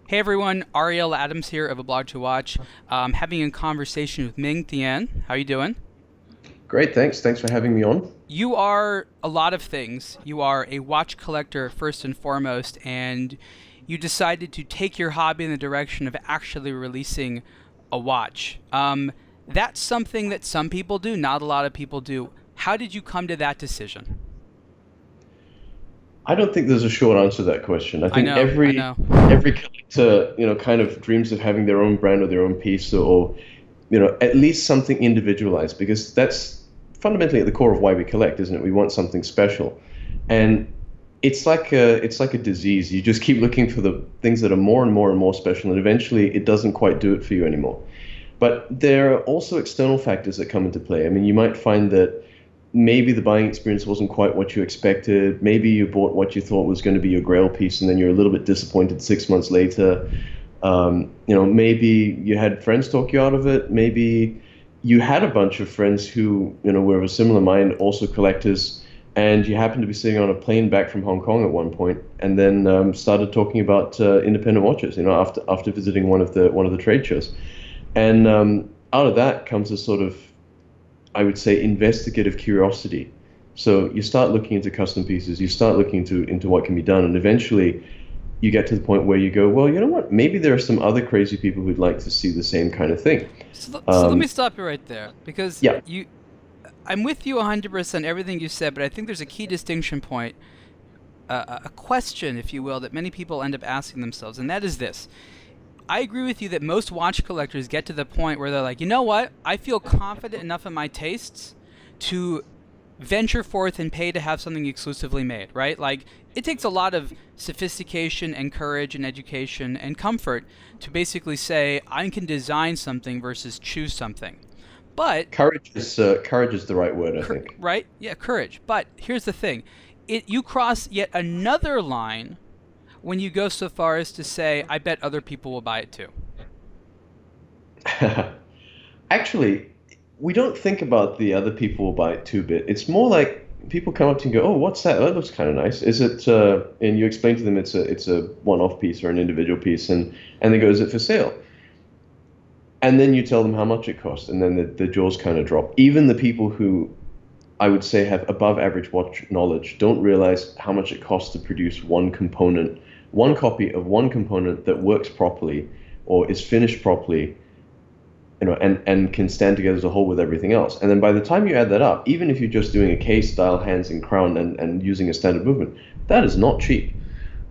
Hey everyone, Ariel Adams here of aBlogtoWatch. Having a conversation with Ming Thein. How you doing? Great, thanks. Thanks for having me on. You are a lot of things. You are a watch collector first and foremost, and you decided to take your hobby in the direction of actually releasing a watch. That's something that some people do, not a lot of people do. How did you come to that decision? I don't think there's a short answer to that question. I I think know, I every know. every collector, kind of dreams of having their own brand or their own piece or, at least something individualized because that's fundamentally at the core of why we collect, isn't it? We want something special. And it's like a disease. You just keep looking for the things that are more and more and more special, and eventually it doesn't quite do it for you anymore. But there are also external factors that come into play. I mean, you might find that maybe the buying experience wasn't quite what you expected. Maybe you bought what you thought was going to be your grail piece, and then you're a little bit disappointed 6 months later. Maybe you had friends talk you out of it. Maybe you had a bunch of friends who, were of a similar mind, also collectors, and you happened to be sitting on a plane back from Hong Kong at one point, and then started talking about independent watches. After visiting one of the trade shows, and out of that comes a sort of, I would say, investigative curiosity. So you start looking into custom pieces, you start looking into what can be done, and eventually you get to the point where you go, well, you know what? Maybe there are some other crazy people who'd like to see the same kind of thing. So let me Um, stop you right there because yeah, I'm with you 100% everything you said, but I think there's a key distinction point, a question, if you will, that many people end up asking themselves, and that is this. I agree with you that most watch collectors get to the point where they're like, you know what? I feel confident enough in my tastes to venture forth and pay to have something exclusively made, right? Like, it takes a lot of sophistication and courage and education and comfort to basically say, I can design something versus choose something. But courage is the right word, I think. right? Yeah, courage. But here's the thing: you cross yet another line when you go so far as to say, "I bet other people will buy it too." Actually, we don't think about the other people will buy it too bit. It's more like people come up to you and go, "Oh, what's that? Oh, that looks kind of nice. Is it?" And you explain to them it's a one-off piece or an individual piece, and they go, "Is it for sale?" And then you tell them how much it costs, and then the jaws kind of drop. Even the people who I would say have above average watch knowledge don't realize how much it costs to produce one component, one copy of one component that works properly or is finished properly, and can stand together as a whole with everything else. And then by the time you add that up, even if you're just doing a case style hands and crown and using a standard movement, that is not cheap.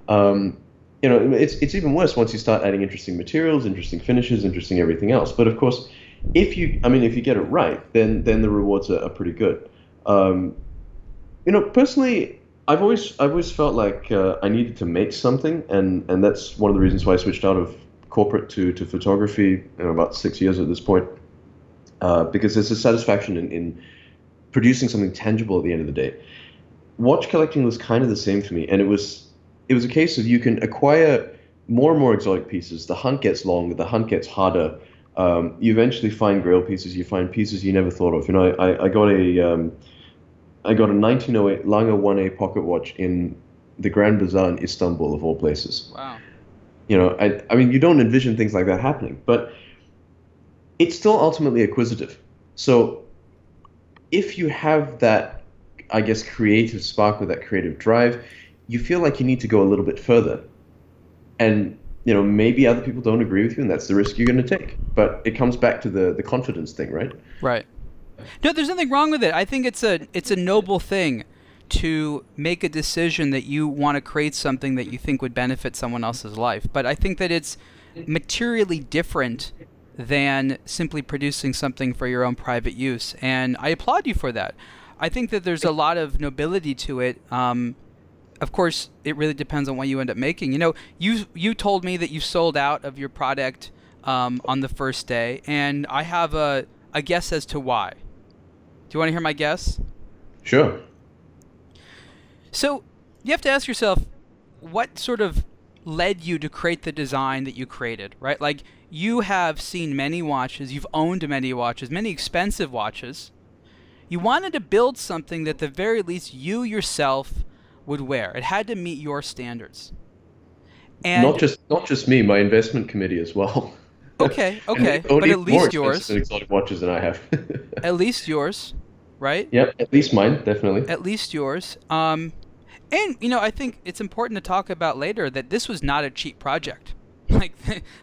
Um, it's even worse once you start adding interesting materials, interesting finishes, interesting everything else. But of course, if you get it right, then the rewards are pretty good. Um, Personally, I've always felt like I needed to make something, and that's one of the reasons why I switched out of corporate to photography, about 6 years at this point, because there's a satisfaction in producing something tangible at the end of the day. Watch collecting was kind of the same for me, and it was a case of you can acquire more and more exotic pieces. The hunt gets longer, the hunt gets harder. You eventually find grail pieces, you find pieces you never thought of. I got a 1908 Lange 1A pocket watch in the Grand Bazaar in Istanbul, of all places. Wow. I mean, you don't envision things like that happening, but it's still ultimately acquisitive. So if you have that, I guess, creative spark or that creative drive, you feel like you need to go a little bit further. And, maybe other people don't agree with you, and that's the risk you're going to take. But it comes back to the confidence thing, right? Right. No, there's nothing wrong with it. I think it's a noble thing to make a decision that you want to create something that you think would benefit someone else's life. But I think that it's materially different than simply producing something for your own private use, and I applaud you for that. I think that there's a lot of nobility to it. Of course, it really depends on what you end up making. You told me that you sold out of your product on the first day, and I have a guess as to why. Do you want to hear my guess? Sure. So you have to ask yourself, what sort of led you to create the design that you created, right? Like, you have seen many watches, you've owned many watches, many expensive watches. You wanted to build something that at the very least you yourself would wear. It had to meet your standards. And Not just me, my investment committee as well. okay, And okay, they own but at even more least expensive yours, and exotic watches than I have. at least yours, right? Yeah, at least mine, definitely. At least yours. And I think it's important to talk about later that this was not a cheap project. Like,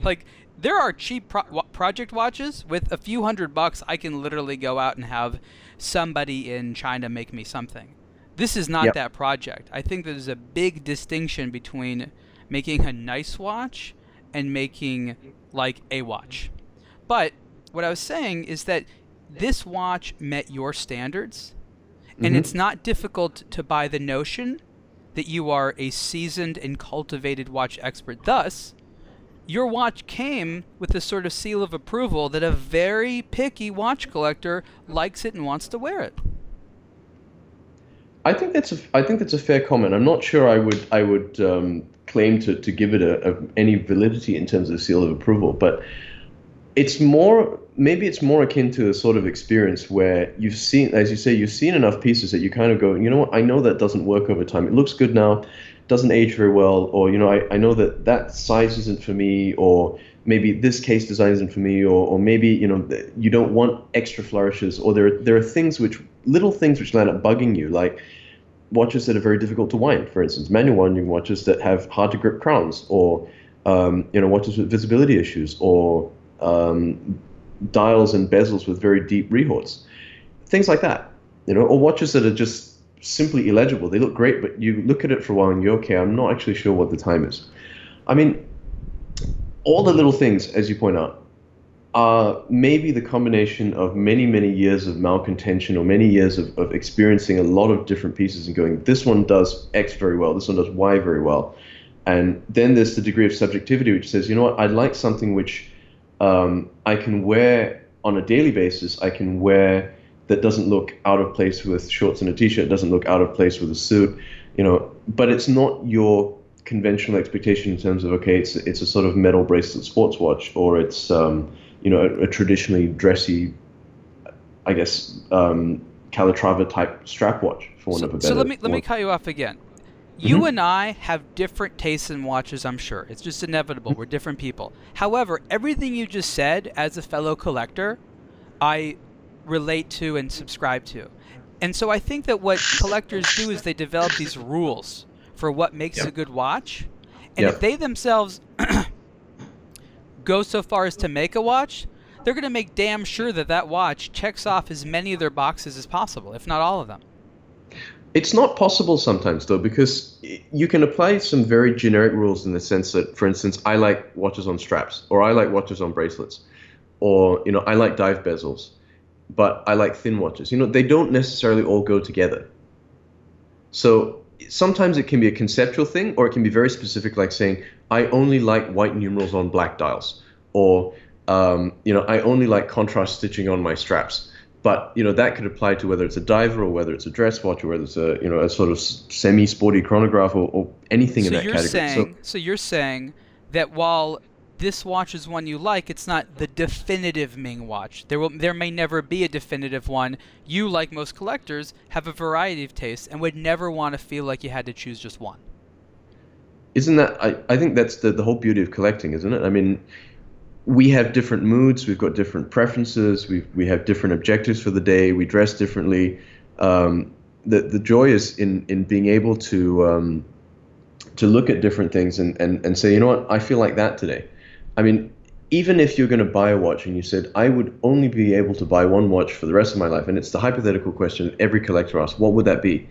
like there are cheap project watches with a few $100. I can literally go out and have somebody in China make me something. This is not Yeah. that project. I think there's a big distinction between making a nice watch and making like a watch. But what I was saying is that this watch met your standards, and it's Hmm. not difficult to buy the notion that you are a seasoned and cultivated watch expert. Thus, your watch came with a sort of seal of approval that a very picky watch collector likes it and wants to wear it. I think that's a fair comment. I'm not sure I would claim to give it any validity in terms of seal of approval, but it's more akin to a sort of experience where you've seen, as you say, you've seen enough pieces that you kind of go, you know what, I know that doesn't work over time. It looks good now, doesn't age very well, or I know that that size isn't for me, or maybe this case design isn't for me, or maybe you don't want extra flourishes, or there are little things which land up bugging you, like watches that are very difficult to wind, for instance, manual winding watches that have hard to grip crowns, or watches with visibility issues, or dials and bezels with very deep rehorts, things like that, or watches that are just simply illegible. They look great, but you look at it for a while and you're okay, I'm not actually sure what the time is. I mean, all the little things, as you point out, are maybe the combination of many, many years of malcontention, or many years of experiencing a lot of different pieces and going, this one does X very well, this one does Y very well. And then there's the degree of subjectivity which says, you know what, I'd like something which I can wear on a daily basis. I can wear that doesn't look out of place with shorts and a t-shirt, doesn't look out of place with a suit, but it's not your conventional expectation in terms of, okay, it's a sort of metal bracelet sports watch, or it's a traditionally dressy, I guess, Calatrava type strap watch, for one of a better. So let me cut you off again. You and I have different tastes in watches, I'm sure. It's just inevitable. We're different people. However, everything you just said, as a fellow collector, I relate to and subscribe to. And so I think that what collectors do is they develop these rules for what makes a good watch. And if they themselves go so far as to make a watch, they're going to make damn sure that that watch checks off as many of their boxes as possible, if not all of them. It's not possible sometimes, though, because you can apply some very generic rules in the sense that, for instance, I like watches on straps, or I like watches on bracelets, or I like dive bezels, but I like thin watches. They don't necessarily all go together. So sometimes it can be a conceptual thing, or it can be very specific, like saying, I only like white numerals on black dials, or I only like contrast stitching on my straps. But that could apply to whether it's a diver, or whether it's a dress watch, or whether it's a sort of semi-sporty chronograph, or anything in that category. So you're saying that while this watch is one you like, it's not the definitive Ming watch. There may never be a definitive one. You, like most collectors, have a variety of tastes and would never want to feel like you had to choose just one. Isn't that? I think that's the whole beauty of collecting, isn't it? I mean, we have different moods, we've got different preferences, we have different objectives for the day, we dress differently. The joy is in being able to look at different things and say, you know what, I feel like that today. I mean, even if you're going to buy a watch and you said, I would only be able to buy one watch for the rest of my life, and it's the hypothetical question that every collector asks, what would that be?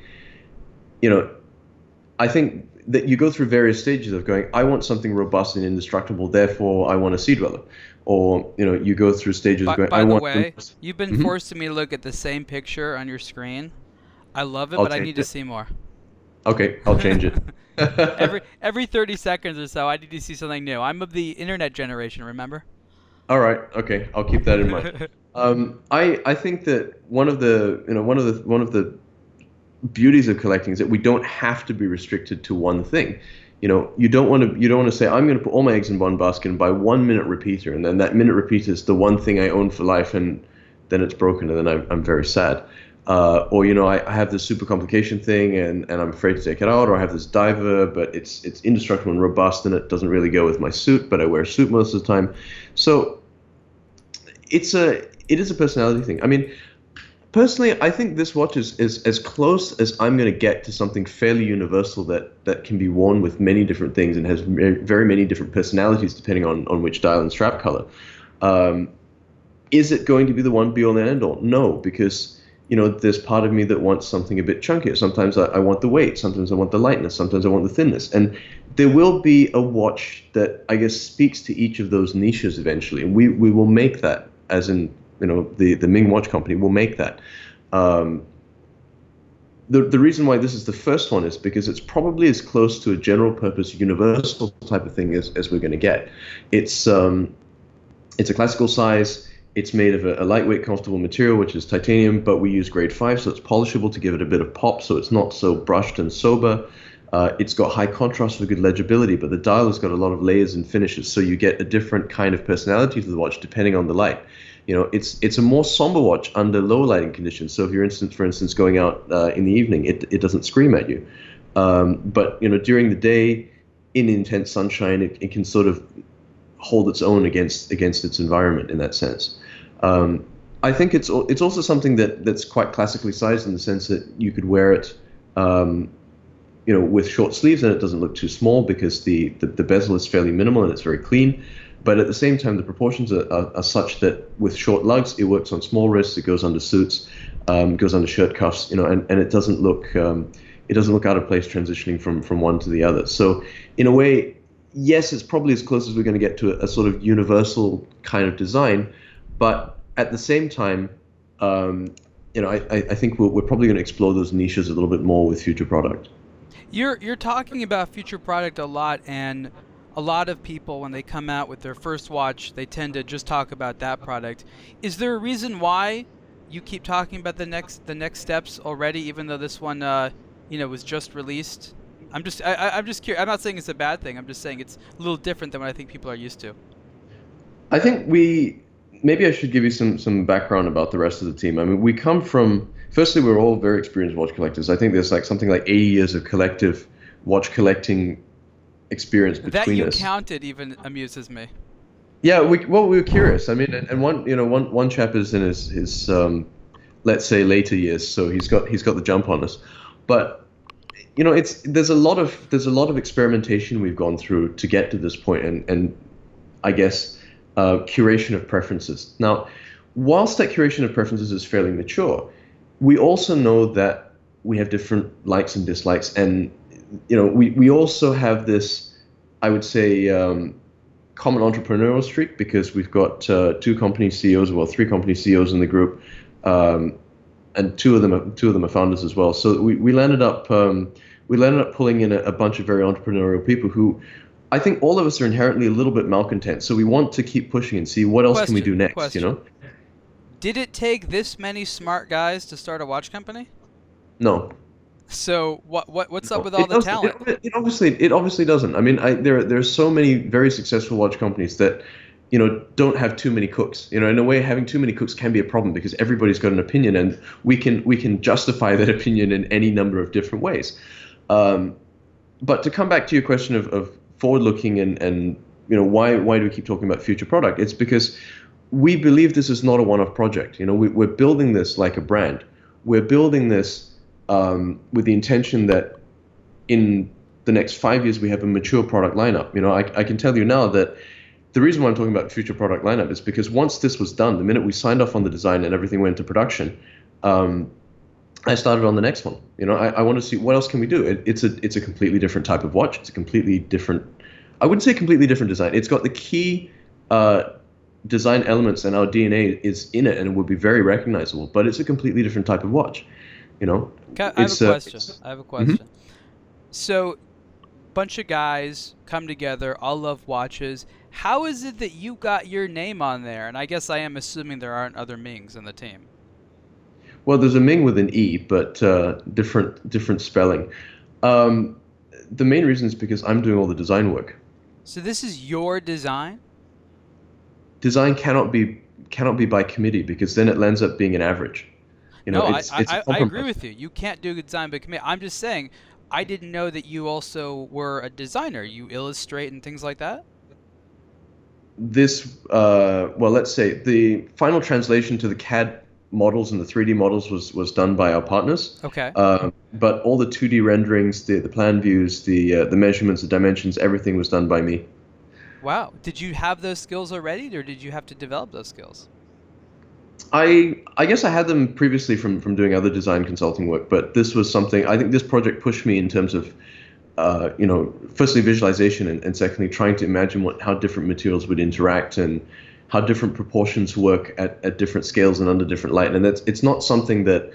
I think that you go through various stages of going, I want something robust and indestructible, therefore I want a sea dweller. Or, you go through stages of going, By the way, you've been forcing me to look at the same picture on your screen. I love it, but I need to see more. Okay, I'll change it. every 30 seconds or so, I need to see something new. I'm of the internet generation, remember? All right, okay, I'll keep that in mind. I think that one of the beauties of collecting is that we don't have to be restricted to one thing. You don't want to say, I'm going to put all my eggs in one basket and buy 1 minute repeater, and then that minute repeater is the one thing I own for life, and then it's broken, and then I'm very sad. Or I have this super complication thing and I'm afraid to take it out, or I have this diver, but it's indestructible and robust and it doesn't really go with my suit, but I wear a suit most of the time. So it is a personality thing. I mean, personally, I think this watch is as close as I'm going to get to something fairly universal that can be worn with many different things and has very many different personalities depending on which dial and strap color. Is it going to be the one be all and end all? No, because there's part of me that wants something a bit chunkier. Sometimes I want the weight. Sometimes I want the lightness. Sometimes I want the thinness. And there will be a watch that I guess speaks to each of those niches eventually. And we will make that, as in the Ming.Watch company will make that. The reason why this is the first one is because it's probably as close to a general purpose universal type of thing as we're going to get. It's a classical size. It's made of a lightweight, comfortable material, which is titanium, but we use grade 5, so it's polishable to give it a bit of pop, so it's not so brushed and sober. It's got high contrast for good legibility, but the dial has got a lot of layers and finishes, so you get a different kind of personality to the watch depending on the light. It's a more somber watch under low lighting conditions. So if you're, for instance, going out in the evening, it doesn't scream at you. But during the day, in intense sunshine, it can sort of hold its own against its environment in that sense. I think it's also something that's quite classically sized in the sense that you could wear it, with short sleeves and it doesn't look too small because the bezel is fairly minimal and it's very clean. But at the same time, the proportions are such that with short lugs, it works on small wrists, it goes under suits, goes under shirt cuffs, and it doesn't look out of place transitioning from one to the other. So in a way, yes, it's probably as close as we're going to get to a sort of universal kind of design. But at the same time, I think we're probably going to explore those niches a little bit more with future product. You're talking about future product a lot, and a lot of people, when they come out with their first watch, they tend to just talk about that product. Is there a reason why you keep talking about the next steps already, even though this one, was just released? I'm just curious. I'm not saying it's a bad thing. I'm just saying it's a little different than what I think people are used to. I think maybe I should give you some background about the rest of the team. I mean, we come from, firstly, we're all very experienced watch collectors. I think there's something like 80 years of collective watch collecting experience between us. That you counted even amuses me. Yeah, we were curious. I mean, and one chap is in his let's say later years, so he's got the jump on us. But there's a lot of experimentation we've gone through to get to this point, and I guess curation of preferences. Now, whilst that curation of preferences is fairly mature, we also know that we have different likes and dislikes, and we also have this, I would say, common entrepreneurial streak because we've got three company CEOs in the group, and two of them are founders as well. So we landed up pulling in a bunch of very entrepreneurial people who, I think all of us are inherently a little bit malcontent. So we want to keep pushing and see what else can we do next. Did it take this many smart guys to start a watch company? No. So what's up with all the talent? It obviously doesn't. I mean, there are so many very successful watch companies that don't have too many cooks. In a way, having too many cooks can be a problem because everybody's got an opinion, and we can justify that opinion in any number of different ways. But to come back to your question of forward-looking and why do we keep talking about future product? It's because we believe this is not a one-off project. We're building this like a brand. We're building this with the intention that in the next 5 years we have a mature product lineup. I can tell you now that the reason why I'm talking about future product lineup is because once this was done, the minute we signed off on the design and everything went into production, I started on the next one. I want to see what else can we do. It's a completely different type of watch. It's a completely different, I wouldn't say completely different design. It's got the key design elements, and our DNA is in it, and it would be very recognizable. But it's a completely different type of watch. I have a question. Mm-hmm. So, bunch of guys come together, all love watches. How is it that you got your name on there? And I guess I am assuming there aren't other Mings in the team. Well, there's a Ming with an E, but different spelling. The main reason is because I'm doing all the design work. So this is your design? Design cannot be by committee because then it ends up being an average. You know, No, it's a I agree compromise. with you. You can't do design by committee. I'm just saying, I didn't know that you also were a designer. You illustrate and things like that? This, well, let's say the final translation to the CAD models and the 3D models was done by our partners. Okay. But all the 2D renderings, the plan views, the measurements, the dimensions, everything was done by me. Wow. Did you have those skills already, or did you have to develop those skills? I guess I had them previously from doing other design consulting work, but this was something I think this project pushed me in terms of firstly visualization and secondly trying to imagine how different materials would interact and how different proportions work at different scales and under different light. And it's not something that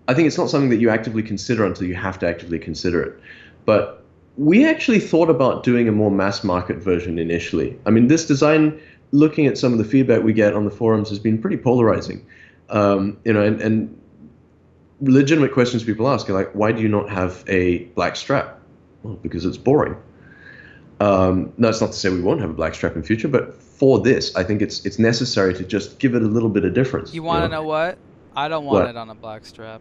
I think it's not something that you actively consider until you have to actively consider it. But we actually thought about doing a more mass market version initially. I mean, this design, looking at some of the feedback we get on the forums, has been pretty polarizing. And legitimate questions people ask are like, why do you not have a black strap? Well, because it's boring. No, it's not to say we won't have a black strap in future, but for this, I think it's necessary to just give it a little bit of difference. You want to know what? I don't want it on a black strap.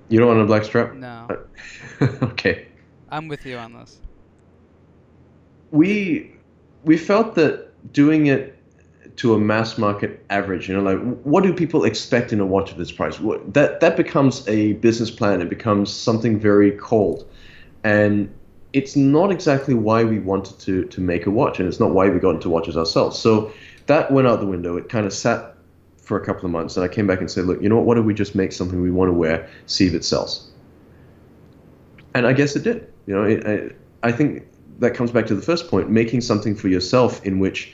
You don't want a black strap? No. Okay. I'm with you on this. We felt that doing it to a mass market average, like what do people expect in a watch of this price? That becomes a business plan. It becomes something very cold. And it's not exactly why we wanted to make a watch, and it's not why we got into watches ourselves. So that went out the window. It kind of sat for a couple of months, and I came back and said, look, you know what if we just make something we want to wear, see if it sells? And I guess it did. I think that comes back to the first point, making something for yourself in which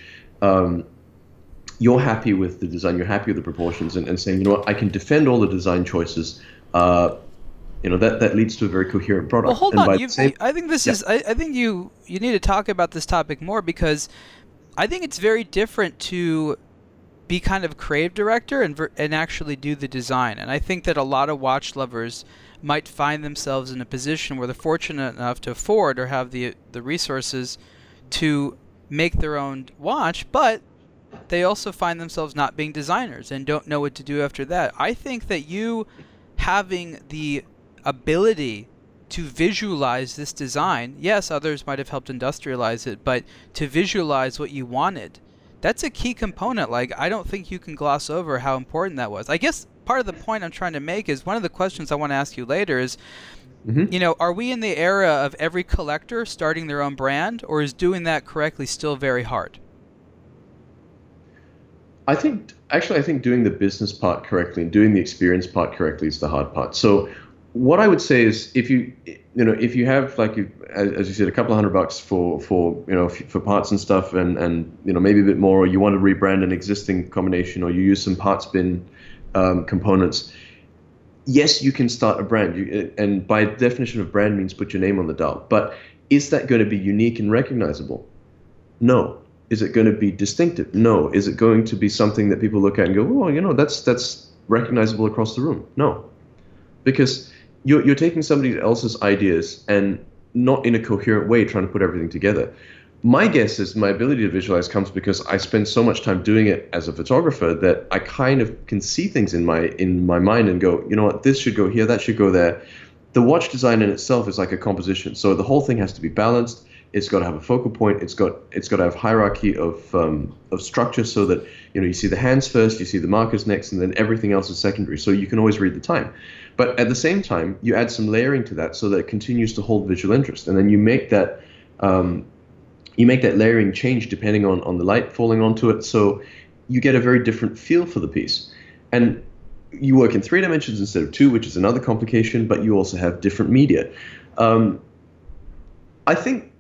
you're happy with the design, you're happy with the proportions, and saying, you know what, I can defend all the design choices. That leads to a very coherent product. Well, hold and on. I think you need to talk about this topic more, because I think it's very different to be kind of creative director and actually do the design. And I think that a lot of watch lovers might find themselves in a position where they're fortunate enough to afford or have the resources to make their own watch, but they also find themselves not being designers and don't know what to do after that. I think that you having the ability to visualize this design, yes, others might have helped industrialize it, but to visualize what you wanted, that's a key component. Like, I don't think you can gloss over how important that was. I guess part of the point I'm trying to make is one of the questions I want to ask you later is, are we in the era of every collector starting their own brand, or is doing that correctly still very hard? I think doing the business part correctly and doing the experience part correctly is the hard part. So what I would say is if you have, like, as you said, a couple of $100 for parts and stuff, and maybe a bit more, or you want to rebrand an existing combination, or you use some parts bin components, yes, you can start a brand. And by definition of brand means put your name on the dial. But is that going to be unique and recognizable? No. Is it going to be distinctive? No. Is it going to be something that people look at and go, oh, that's recognizable across the room? No. Because you're taking somebody else's ideas and not in a coherent way trying to put everything together. My guess is my ability to visualize comes because I spend so much time doing it as a photographer that I kind of can see things in my mind and go, you know what, this should go here, that should go there. The watch design in itself is like a composition. So the whole thing has to be balanced. It's got to have a focal point. It's got to have hierarchy of structure, so that you see the hands first, you see the markers next, and then everything else is secondary. So you can always read the time. But at the same time, you add some layering to that so that it continues to hold visual interest, and then you make that layering change depending on the light falling onto it. So you get a very different feel for the piece, and you work in 3 dimensions instead of 2, which is another complication. But you also have different media. I think.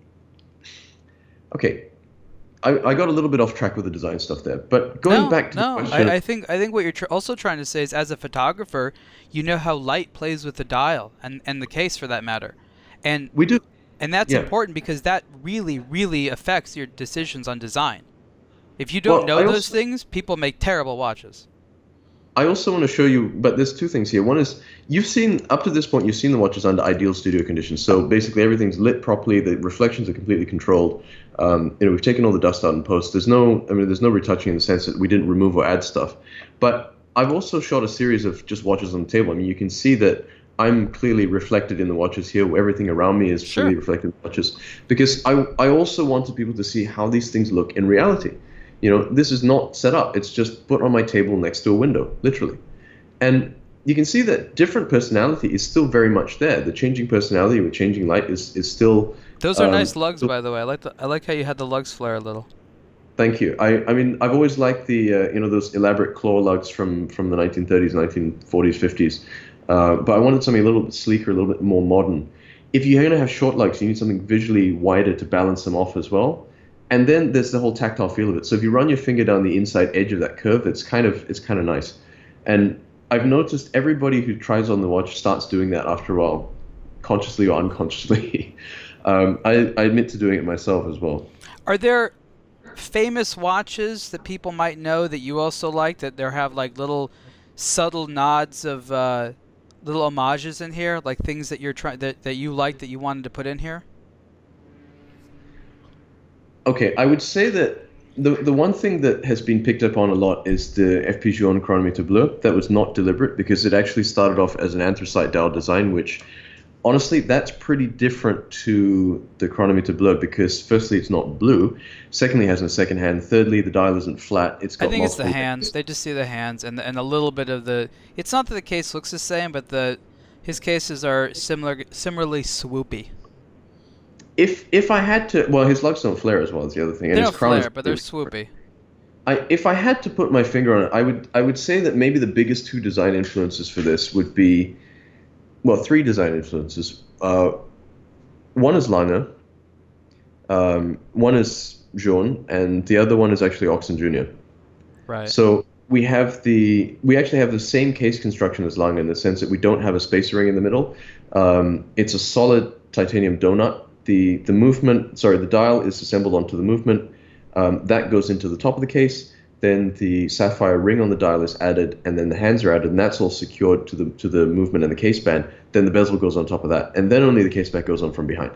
Okay, I got a little bit off track with the design stuff there, but going back to the question. I think what you're also trying to say is, as a photographer, you know how light plays with the dial and the case, for that matter, and we do, and that's important because that really, really affects your decisions on design. If you don't know those things, people make terrible watches. I also want to show you, but there's 2 things here. One is, up to this point, you've seen the watches under ideal studio conditions. So basically everything's lit properly, the reflections are completely controlled. We've taken all the dust out in post. There's no retouching in the sense that we didn't remove or add stuff. But I've also shot a series of just watches on the table. I mean, you can see that I'm clearly reflected in the watches here. Everything around me is Sure. clearly reflected in the watches because I also wanted people to see how these things look in reality. This is not set up. It's just put on my table next to a window, literally. And you can see that different personality is still very much there. The changing personality with changing light is still. Those are nice lugs, by the way. I like how you had the lugs flare a little. Thank you. I mean, I've always liked the those elaborate claw lugs from the 1930s, 1940s, 50s. But I wanted something a little bit sleeker, a little bit more modern. If you're going to have short lugs, you need something visually wider to balance them off as well. And then there's the whole tactile feel of it. So if you run your finger down the inside edge of that curve, it's kind of nice. And I've noticed everybody who tries on the watch starts doing that after a while, consciously or unconsciously. I admit to doing it myself as well. Are there famous watches that people might know that you also like, that there have like little subtle nods of little homages in here, like things that you're trying that you like that you wanted to put in here? Okay, I would say that the one thing that has been picked up on a lot is the FP Jaune Chronomètre Bleu. That was not deliberate because it actually started off as an anthracite dial design, which honestly, that's pretty different to the Chronomètre Bleu because firstly, it's not blue. Secondly, it has a second hand. Thirdly, the dial isn't flat. It's got I think it's the multiple hands. They just see the hands and a little bit of the. It's not that the case looks the same, but his cases are similarly swoopy. If I had to, well, his lugs don't flare as well as the other thing, and They his don't crown flare, is but they're swoopy. If I had to put my finger on it, I would say that maybe the biggest two design influences for this would be, well, three design influences. One is Lange, one is Jaune, and the other one is actually Oxen Jr. Right. So we actually have the same case construction as Lange in the sense that we don't have a spacer ring in the middle. It's a solid titanium donut. The dial is assembled onto the movement. That goes into the top of the case. Then the sapphire ring on the dial is added, and then the hands are added, and that's all secured to the movement and the case band. Then the bezel goes on top of that, and then only the case back goes on from behind.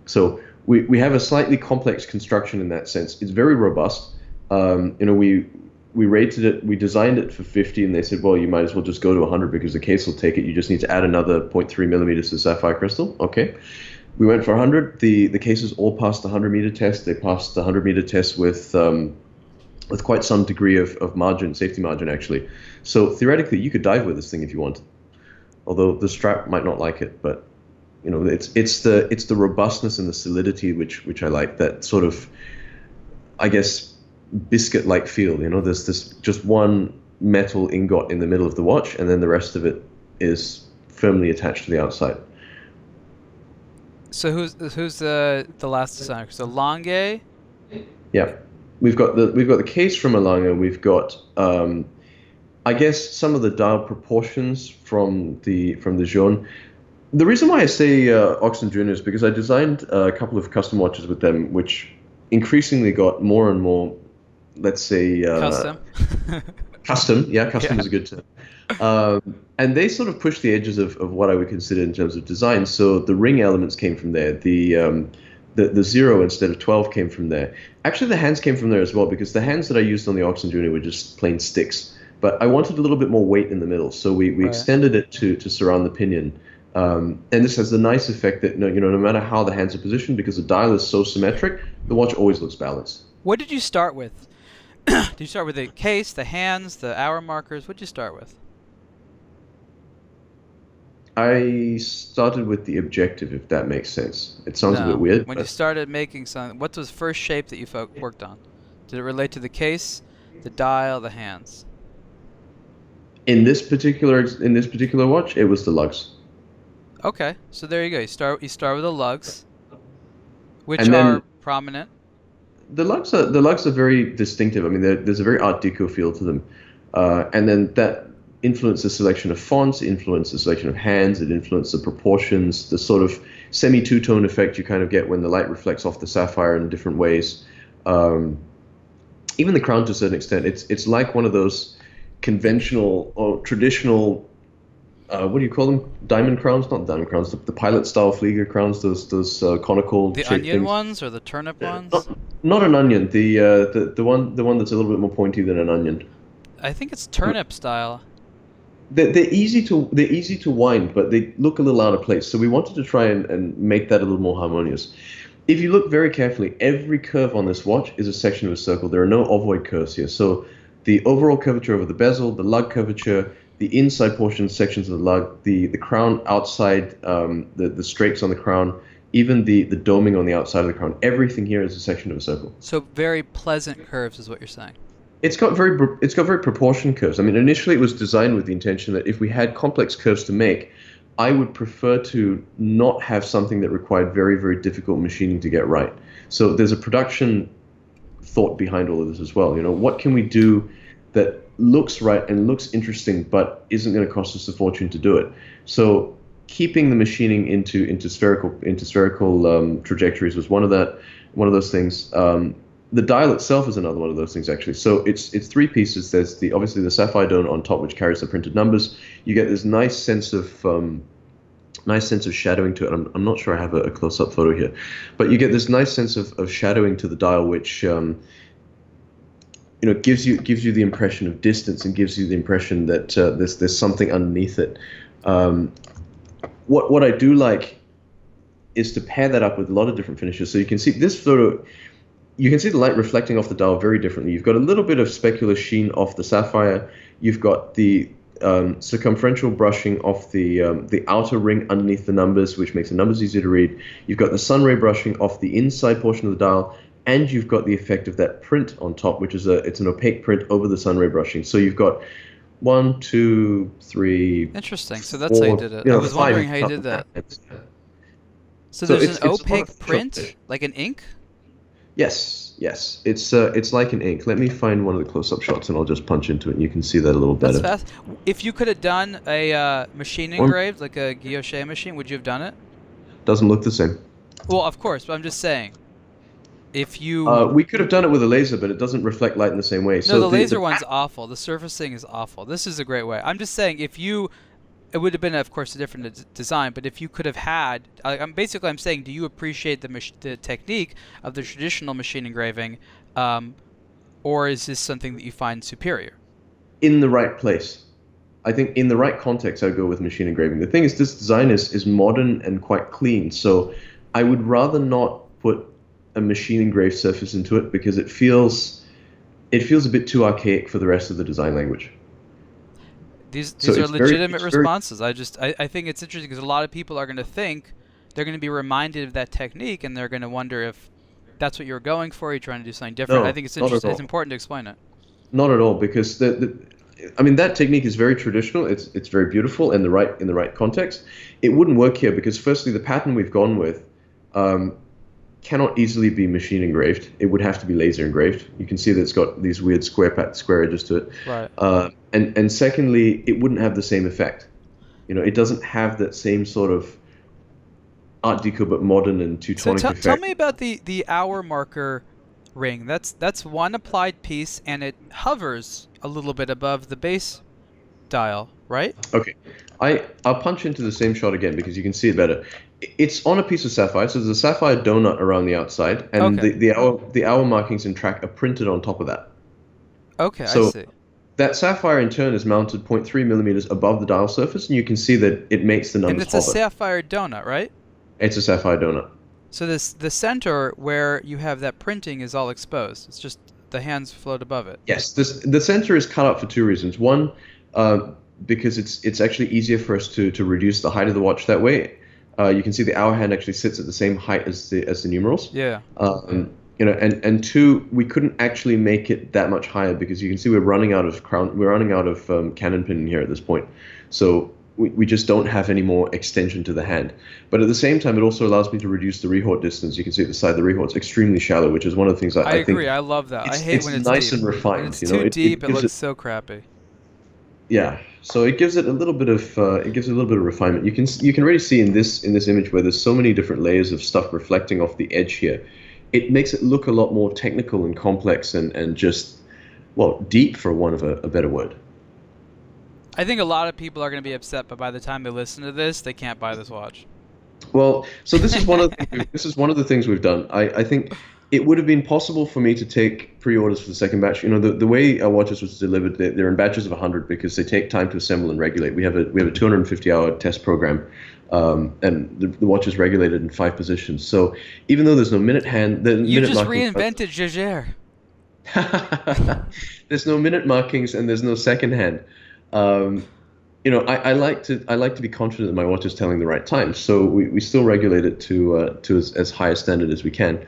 So we have a slightly complex construction in that sense. It's very robust. We rated it, we designed it for 50, and they said, well, you might as well just go to 100 because the case will take it. You just need to add another 0.3 millimeters to sapphire crystal. Okay. We went for 100. The cases all passed the 100-meter test. They passed the 100-meter test with quite some degree of margin, safety margin, actually. So theoretically, you could dive with this thing if you wanted. Although the strap might not like it, but it's the robustness and the solidity which I like. That sort of, I guess, biscuit-like feel. There's this just one metal ingot in the middle of the watch, and then the rest of it is firmly attached to the outside. So who's the last designer? So Lange. Yeah, we've got the case from a Lange. We've got I guess some of the dial proportions from the Jaune. The reason why I say Oxen Jr. is because I designed a couple of custom watches with them, which increasingly got more and more, let's say, Custom. Custom. Yeah, custom is a good term. And they sort of pushed the edges of what I would consider in terms of design. So the ring elements came from there. The 0 instead of 12 came from there. Actually, the hands came from there as well because the hands that I used on the Oxen Jr. were just plain sticks. But I wanted a little bit more weight in the middle, so we extended it to surround the pinion. And this has the nice effect that no matter how the hands are positioned, because the dial is so symmetric, the watch always looks balanced. What did you start with? Did you start with the case, the hands, the hour markers? What did you start with? I started with the objective, if that makes sense. It sounds a bit weird. When you started making something, what was the first shape that you worked on? Did it relate to the case, the dial, the hands? In this particular watch, it was the lugs. Okay, so there you go. You start with the lugs, which are prominent. The lugs are very distinctive. I mean, there's a very Art Deco feel to them, and then that influences the selection of fonts, influences the selection of hands, it influences the proportions, the sort of semi-two-tone effect you kind of get when the light reflects off the sapphire in different ways. Even the crown to a certain extent, it's like one of those conventional or traditional. What do you call them? Diamond crowns? Not diamond crowns. The pilot-style Flieger crowns. Those conical. The onion things. Ones or the turnip ones? Not an onion. The one that's a little bit more pointy than an onion. I think it's turnip style. They're easy to wind, but they look a little out of place. So we wanted to try and make that a little more harmonious. If you look very carefully, every curve on this watch is a section of a circle. There are no ovoid curves here. So the overall curvature over the bezel, the lug curvature, the inside portion sections of the lug, the crown outside, the strakes on the crown, even the doming on the outside of the crown, everything here is a section of a circle. So very pleasant curves is what you're saying. It's got very proportioned curves. I mean, initially it was designed with the intention that if we had complex curves to make, I would prefer to not have something that required very, very difficult machining to get right. So there's a production thought behind all of this as well. You know, what can we do that looks right and looks interesting, but isn't going to cost us a fortune to do it? So keeping the machining into spherical trajectories was one of those things. The dial itself is another one of those things, actually. So it's three pieces. There's obviously the sapphire donut on top, which carries the printed numbers. You get this nice sense of shadowing to it. I'm not sure I have a close-up photo here, but you get this nice sense of shadowing to the dial, which gives you the impression of distance and gives you the impression that there's something underneath it. What I do like is to pair that up with a lot of different finishes. So you can see this photo. You can see the light reflecting off the dial very differently. You've got a little bit of specular sheen off the sapphire. You've got the circumferential brushing off the outer ring underneath the numbers, which makes the numbers easier to read. You've got the sunray brushing off the inside portion of the dial, and you've got the effect of that print on top, which is it's an opaque print over the sunray brushing. So you've got 1, 2, 3. Interesting. So that's how you did it. I was wondering how you did that. So there's an opaque print, like an ink? Yes. It's like an ink. Let me find one of the close-up shots, and I'll just punch into it, and you can see that a little better. That's fast. If you could have done a machine engraved, like a guilloche machine, would you have done it? Doesn't look the same. Well, of course, but I'm just saying. If you... we could have done it with a laser, but it doesn't reflect light in the same way. No, so the laser one's awful. The surfacing is awful. This is a great way. I'm just saying, if you... It would have been, of course, a different design, but if you could have had... I'm saying, do you appreciate the technique of the traditional machine engraving, or is this something that you find superior? In the right place. I think in the right context, I would go with machine engraving. The thing is, this design is modern and quite clean, so I would rather not put a machine engraved surface into it because it feels a bit too archaic for the rest of the design language. These are legitimate responses. I think it's interesting because a lot of people are going to think they're going to be reminded of that technique, and they're going to wonder if that's what you're going for. You're trying to do something different. No, I think it's interesting. It's important to explain it. Not at all, because that technique is very traditional. It's very beautiful in the right context. It wouldn't work here because, firstly, the pattern we've gone with cannot easily be machine engraved. It would have to be laser engraved. You can see that it's got these weird square edges to it. Right. And secondly, it wouldn't have the same effect. It doesn't have that same sort of Art Deco but modern and Teutonic effect. Tell me about the hour marker ring. That's one applied piece, and it hovers a little bit above the base dial, right? Okay. I'll punch into the same shot again because you can see it better. It's on a piece of sapphire, so there's a sapphire donut around the outside, and okay. the hour markings and track are printed on top of that. Okay, so I see. That sapphire in turn is mounted 0.3 millimeters above the dial surface, and you can see that it makes the numbers hover. And it's hover. a sapphire donut, right? It's a sapphire donut. So the center where you have that printing is all exposed. It's just the hands float above it. Yes, the center is cut out for two reasons. One, because it's actually easier for us to reduce the height of the watch that way. You can see the hour hand actually sits at the same height as the numerals. Yeah. And two, we couldn't actually make it that much higher because you can see we're running out of cannon pin here at this point. So we just don't have any more extension to the hand. But at the same time, it also allows me to reduce the rehort distance. You can see at the side, the rehort's extremely shallow, which is one of the things I think. I agree. I love that. I hate when it's nice deep. and refined. When it's too deep, it looks so crappy. Yeah, so it gives it a little bit of refinement. You can really see in this image where there's so many different layers of stuff reflecting off the edge here. It makes it look a lot more technical and complex and just, well, deep for want of a better word. I think a lot of people are going to be upset, but by the time they listen to this, they can't buy this watch. Well, so this is one of the things we've done. I think It would have been possible for me to take pre-orders for the second batch. You know, the way our watches was delivered, they're in batches of 100 because they take time to assemble and regulate. We have a 250-hour test program, and the watch is regulated in 5 positions. So even though there's no minute hand, the You minute just marking, reinvented Jaeger. there's no minute markings and there's no second hand. Um, you know, I like to be confident that my watch is telling the right time. So we still regulate it to as high a standard as we can.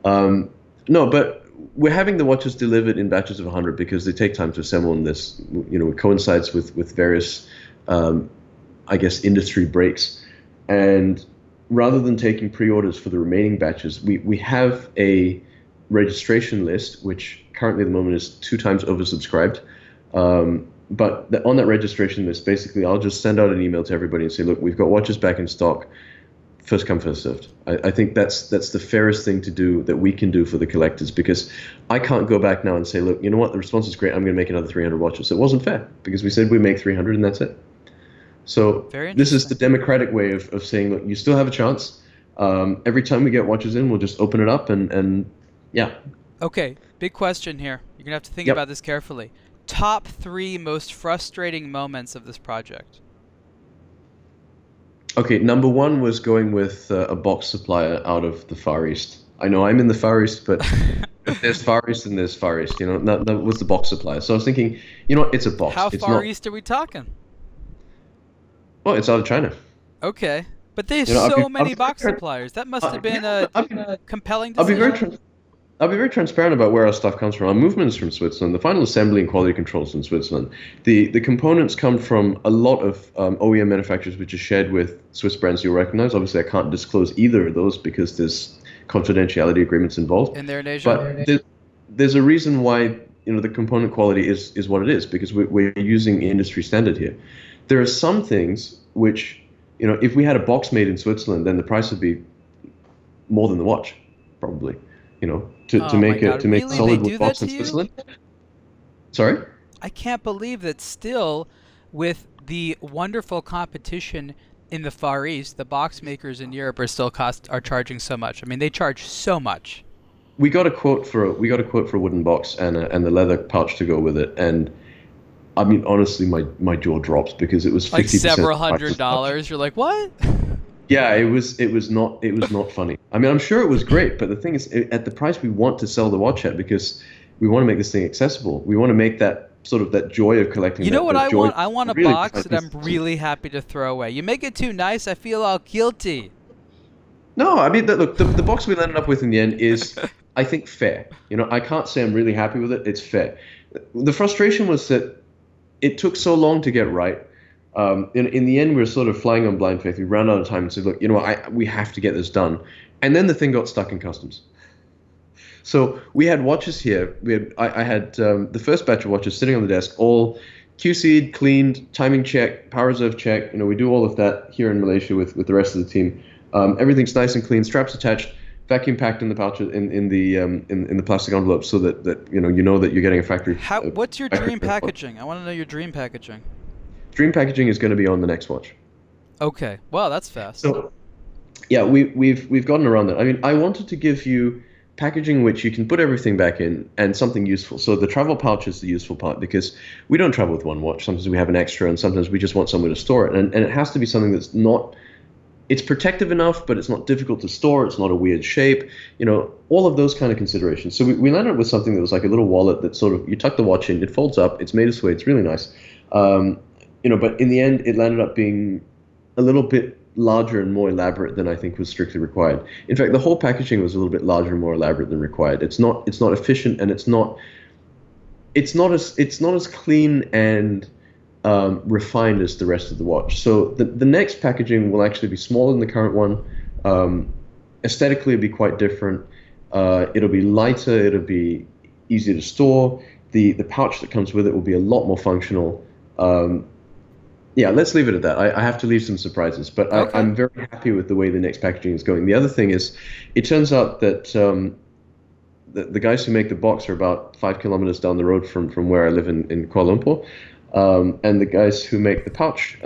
No, but we're having the watches delivered in batches of 100 because they take time to assemble, and this, you know, it coincides with various, I guess, industry breaks. And rather than taking pre-orders for the remaining batches, we have a registration list, which currently at the moment is 2 times oversubscribed. But on that registration list, basically, I'll just send out an email to everybody and say, look, we've got watches back in stock. First come, first served. I think that's the fairest thing to do that we can do for the collectors, because I can't go back now and say, look, you know what, the response is great, I'm going to make another 300 watches. It wasn't fair, because we said we make 300 and that's it. So this is the democratic way of saying, look, you still have a chance. Every time we get watches in, we'll just open it up and yeah. Okay, big question here. You're going to have to think about this carefully. Top 3 most frustrating moments of this project. Okay, number 1 was going with a box supplier out of the Far East. I know I'm in the Far East, but if there's Far East and there's Far East, you know, that was the box supplier. So I was thinking, you know what, it's a box. How it's far not... east are we talking? Well, it's out of China. Okay, but there's many box suppliers. That must have been a compelling decision. I'll be very transparent about where our stuff comes from. Our movement is from Switzerland. The final assembly and quality control is in Switzerland. The components come from a lot of OEM manufacturers, which are shared with Swiss brands you'll recognize. Obviously, I can't disclose either of those because there's confidentiality agreements involved. And they're in Asia. But there's a reason why, you know, the component quality is what it is, because we're using industry standard here. There are some things which, you know, if we had a box made in Switzerland, then the price would be more than the watch, probably. You know, to make solid wood box in Switzerland. Sorry? I can't believe that still, with the wonderful competition in the Far East, the box makers in Europe are charging so much. I mean, they charge so much. We got a quote for a wooden box and the leather pouch to go with it, and I mean, honestly, my jaw drops because it was 50% like several $100s. You're like, what? Yeah, it was not funny. I mean, I'm sure it was great, but the thing is, at the price we want to sell the watch at, because we want to make this thing accessible. We want to make that sort of that joy of collecting. You know what I want? I want a box that I'm really happy to throw away. You make it too nice, I feel all guilty. No, I mean, look, the box we ended up with in the end is, I think, fair. You know, I can't say I'm really happy with it. It's fair. The frustration was that it took so long to get right. In the end, we were sort of flying on blind faith. We ran out of time and said, look, you know what, we have to get this done. And then the thing got stuck in customs. So we had watches here. I had the first batch of watches sitting on the desk, all QC'd, cleaned, timing check, power reserve check. You know, we do all of that here in Malaysia with the rest of the team. Everything's nice and clean, straps attached, vacuum packed in the pouch in the plastic envelope, so that you know that you're getting a factory. What's your dream packaging? I want to know your dream packaging. Dream packaging is going to be on the next watch. Okay. Wow, that's fast. So, yeah, we've gotten around that. I mean, I wanted to give you packaging which you can put everything back in and something useful. So the travel pouch is the useful part, because we don't travel with one watch. Sometimes we have an extra, and sometimes we just want somewhere to store it. And it has to be something that's not, it's protective enough, but it's not difficult to store. It's not a weird shape, you know, all of those kind of considerations. So we landed up with something that was like a little wallet that sort of, you tuck the watch in, it folds up, it's made of suede, it's really nice. You know, but in the end, it landed up being a little bit larger and more elaborate than I think was strictly required. In fact, the whole packaging was a little bit larger and more elaborate than required. It's not efficient, and it's not as clean and refined as the rest of the watch. So the next packaging will actually be smaller than the current one. Aesthetically, it'll be quite different. It'll be lighter. It'll be easier to store. The pouch that comes with it will be a lot more functional. Yeah, let's leave it at that. I have to leave some surprises, but okay. I'm very happy with the way the next packaging is going. The other thing is, it turns out that the guys who make the box are about 5 kilometers down the road from where I live in Kuala Lumpur, and the guys who make the pouch,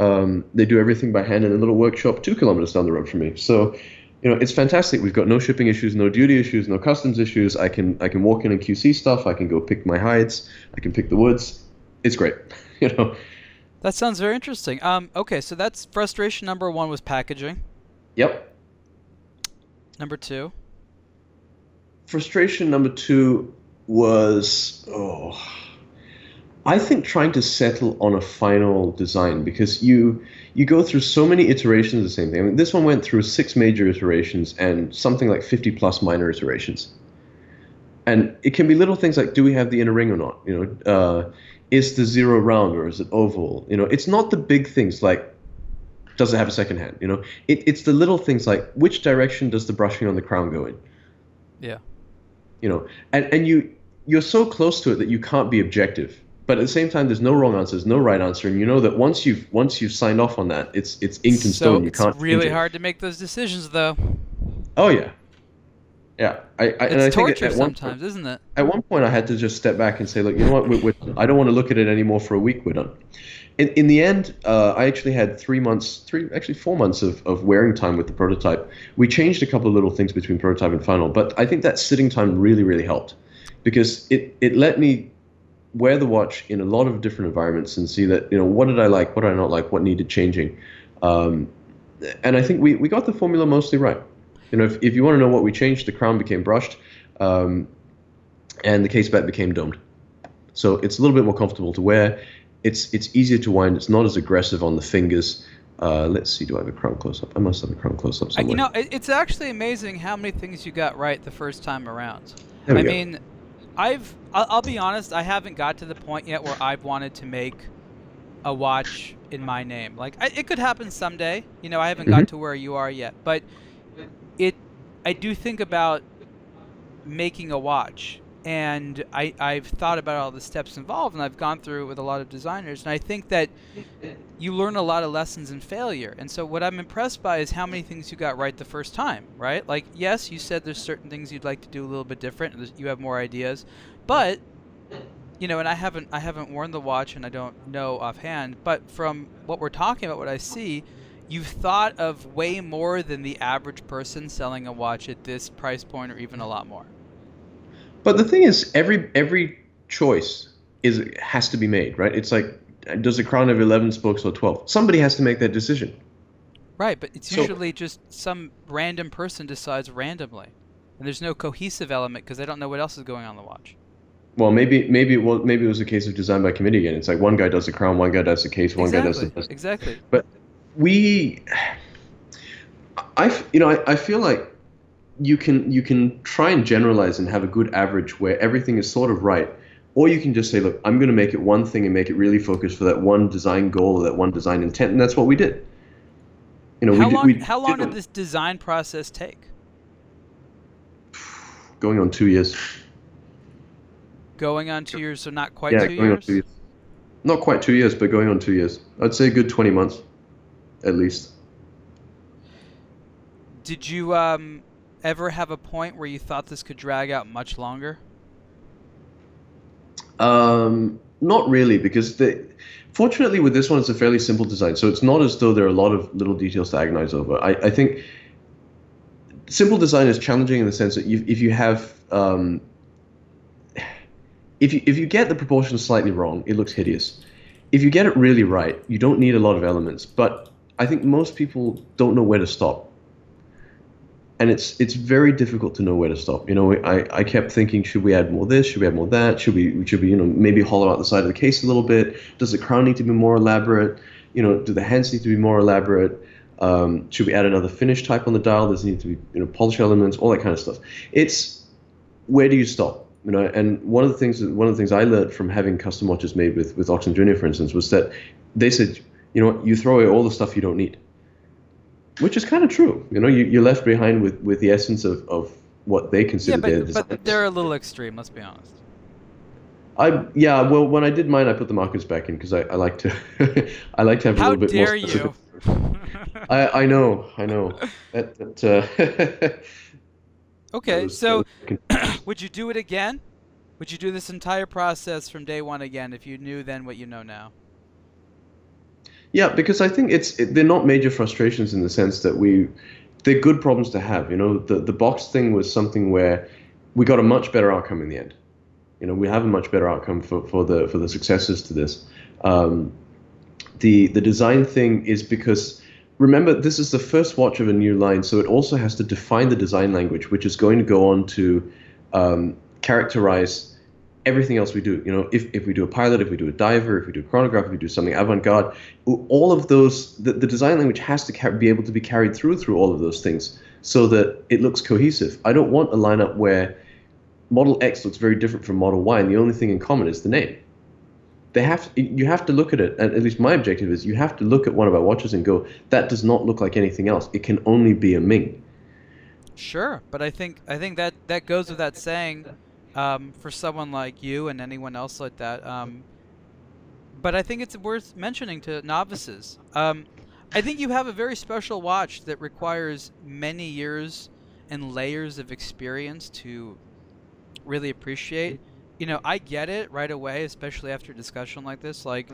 they do everything by hand in a little workshop 2 kilometers down the road from me. So It's fantastic. We've got no shipping issues, no duty issues, no customs issues. I can walk in and QC stuff. I can go pick my hides. I can pick the woods. It's great. You know. That sounds very interesting. Okay, so that's frustration number one was packaging. Yep. Number two. Frustration number two was I think trying to settle on a final design because you go through so many iterations of the same thing. I mean, this one went through 6 major iterations and something like 50 plus minor iterations. And it can be little things like, do we have the inner ring or not? Is the zero round or is it oval? It's not the big things like, does it have a second hand? It's the little things like, which direction does the brushing on the crown go in? Yeah. And you're so close to it that you can't be objective. But at the same time, there's no wrong answer, there's no right answer, and you know that once you've signed off on that, it's ink and stone. You can't it's really change it. hard to make those decisions, though. Oh yeah, yeah. And I It's think torture sometimes, isn't it? at one point I had to just step back and say, look, you know what? I don't want to look at it anymore for a week. We're done. In the end, I actually had 4 months of wearing time with the prototype. We changed a couple of little things between prototype and final, but I think that sitting time really, really helped because it let me wear the watch in a lot of different environments and see that, what did I like, what did I not like, what needed changing. And I think we got the formula mostly right. If you want to know what we changed, the crown became brushed, and the case back became domed. So it's a little bit more comfortable to wear. It's easier to wind. It's not as aggressive on the fingers. Let's see, do I have a crown close-up? I must have a crown close-up somewhere. It's actually amazing how many things you got right the first time around. There we go. mean, I'll be honest, I haven't got to the point yet where I've wanted to make a watch in my name. Like, it could happen someday. I haven't got to where you are yet. But I do think about making a watch. And I've thought about all the steps involved, and I've gone through it with a lot of designers. And I think that you learn a lot of lessons in failure. And so what I'm impressed by is how many things you got right the first time, right? Like, yes, you said there's certain things you'd like to do a little bit different, and you have more ideas. But, and I haven't worn the watch, and I don't know offhand. But from what we're talking about, what I see, you've thought of way more than the average person selling a watch at this price point, or even a lot more. But the thing is, every choice has to be made, right? It's like, does the crown have 11 spokes or 12? Somebody has to make that decision. Right, but it's usually just some random person decides randomly, and there's no cohesive element because they don't know what else is going on the watch. Well, maybe it was a case of design by committee again. It's like one guy does the crown, one guy does the case, one guy does the exactly. But I feel like you can try and generalize and have a good average where everything is sort of right, or you can just say, look, I'm going to make it one thing and make it really focused for that one design goal or that one design intent, and that's what we did. How long did this design process take? Going on 2 years. Going on 2 years, so not quite 2 going years? on 2 years. Not quite 2 years, but going on 2 years. I'd say a good 20 months, at least. Did you ever have a point where you thought this could drag out much longer? Not really, because fortunately with this one, it's a fairly simple design. So it's not as though there are a lot of little details to agonize over. I think simple design is challenging in the sense that if you have if you get the proportions slightly wrong, it looks hideous. If you get it really right, you don't need a lot of elements. But I think most people don't know where to stop. And it's very difficult to know where to stop. I kept thinking, should we add more this? Should we add more that? Should we maybe hollow out the side of the case a little bit? Does the crown need to be more elaborate? Do the hands need to be more elaborate? Should we add another finish type on the dial? Does it need to be polish elements? All that kind of stuff. It's where do you stop? And one of the things I learned from having custom watches made with Oxen Junior, for instance, was that they said, you throw away all the stuff you don't need. Which is kind of true. You're left behind with the essence of what they consider their design. But they're a little extreme, let's be honest. Well, when I did mine, I put the markers back in because I like to I like to have a little bit more. How dare you? I know. Okay, so would you do it again? Would you do this entire process from day one again if you knew then what you know now? Yeah, because I think they're not major frustrations in the sense that they're good problems to have. The box thing was something where we got a much better outcome in the end. We have a much better outcome for the successors to this. Um, the design thing is because, remember, this is the first watch of a new line, so it also has to define the design language, which is going to go on to characterize everything else we do. If we do a pilot, if we do a diver, if we do a chronograph, if we do something avant-garde, all of those, the design language has to be able to be carried through all of those things so that it looks cohesive. I don't want a lineup where Model X looks very different from Model Y, and the only thing in common is the name. You have to look at it, and at least my objective is you have to look at one of our watches and go, that does not look like anything else. It can only be a Ming. Sure, but I think that goes without saying, for someone like you and anyone else like that. But I think it's worth mentioning to novices. I think you have a very special watch that requires many years and layers of experience to really appreciate. I get it right away, especially after a discussion like this. Like,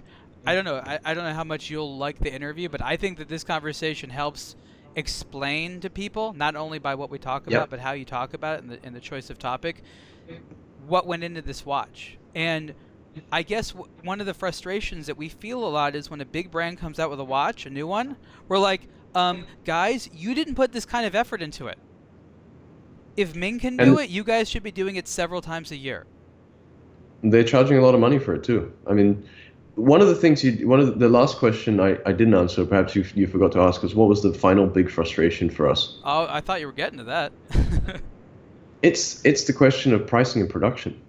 I don't know, I don't know how much you'll like the interview, but I think that this conversation helps explain to people, not only by what we talk about, Yep. but how you talk about it and the choice of topic, what went into this watch. And I guess one of the frustrations that we feel a lot is when a big brand comes out with a watch, a new one, we're like, guys, you didn't put this kind of effort into it. If Ming can do And it, you guys should be doing it several times a year. they're charging a lot of money for it too. I mean, one of the last question I didn't answer, perhaps you forgot to ask, was what was the final big frustration for us? Oh, I thought you were getting to that. It's the question of pricing and production.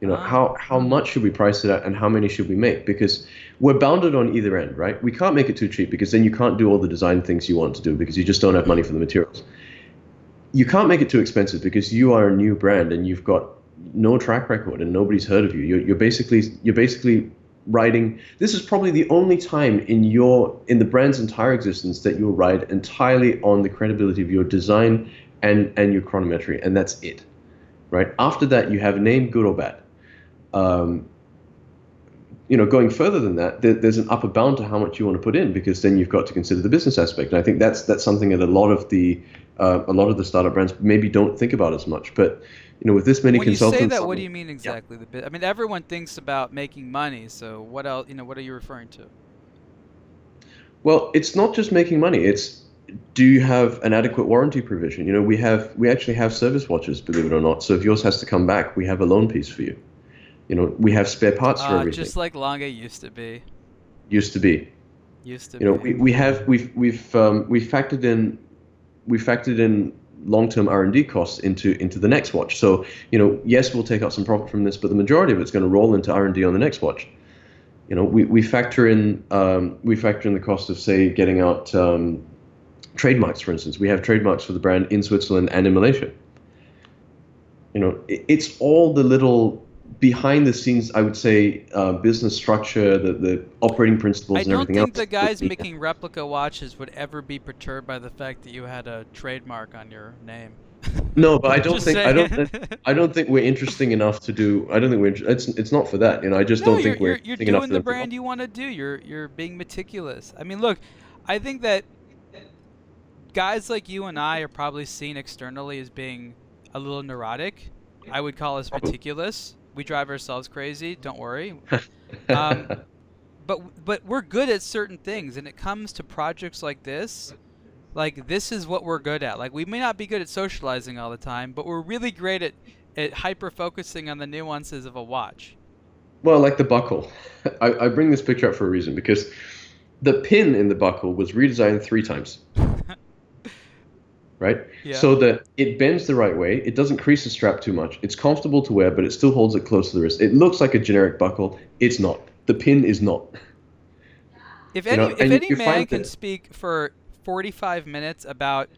Ah. How much should we price it at, and how many should we make? Because we're bounded on either end, right? We can't make it too cheap because then you can't do all the design things you want to do because you just don't have money for the materials. You can't make it too expensive because you are a new brand and you've got no track record and nobody's heard of you. You're basically riding. This is probably the only time in the brand's entire existence that you'll ride entirely on the credibility of your design and your chronometry, and that's it, right? After that, you have a name, good or bad. Um, Going further than that, there's an upper bound to how much you want to put in, because then you've got to consider the business aspect. And I think that's something that a lot of the startup brands maybe don't think about as much. But with this many When you say consultants, that, what do you mean yeah. exactly? I mean, everyone thinks about making money, so what else, what are you referring to? Well, it's not just making money. It's, do you have an adequate warranty provision? We actually have service watches, believe it or not. So if yours has to come back, we have a loan piece for you. We have spare parts for everything. Just like Lange used to be. Used to be. Used to You know, be. we factored in long-term R&D costs into the next watch. So, yes, we'll take out some profit from this, but the majority of it's going to roll into R&D on the next watch. We factor in the cost of, say, getting out trademarks, for instance. We have trademarks for the brand in Switzerland and in Malaysia. It's all the little behind the scenes, I would say, business structure, the operating principles, I and don't everything think else. the guys making replica watches would ever be perturbed by the fact that you had a trademark on your name. No, but I don't Just think saying. I don't think we're interesting enough to do. I don't think it's not for that. I just No, don't you're think we're you're you're interesting enough doing for the them to brand you want to do. You're being meticulous. I mean, look, I think that guys like you and I are probably seen externally as being a little neurotic. I would call us meticulous. We drive ourselves crazy. Don't worry. Um, but we're good at certain things, and it comes to projects like this. Like, this is what we're good at. Like, we may not be good at socializing all the time, but we're really great at hyper focusing on the nuances of a watch. Well, like the buckle. I bring this picture up for a reason, because the pin in the buckle was redesigned 3 times, right? Yeah. So that it bends the right way. It doesn't crease the strap too much. It's comfortable to wear, but it still holds it close to the wrist. It looks like a generic buckle. It's not. The pin is not. If You any know, if and any you man find can that. speak for 45 minutes about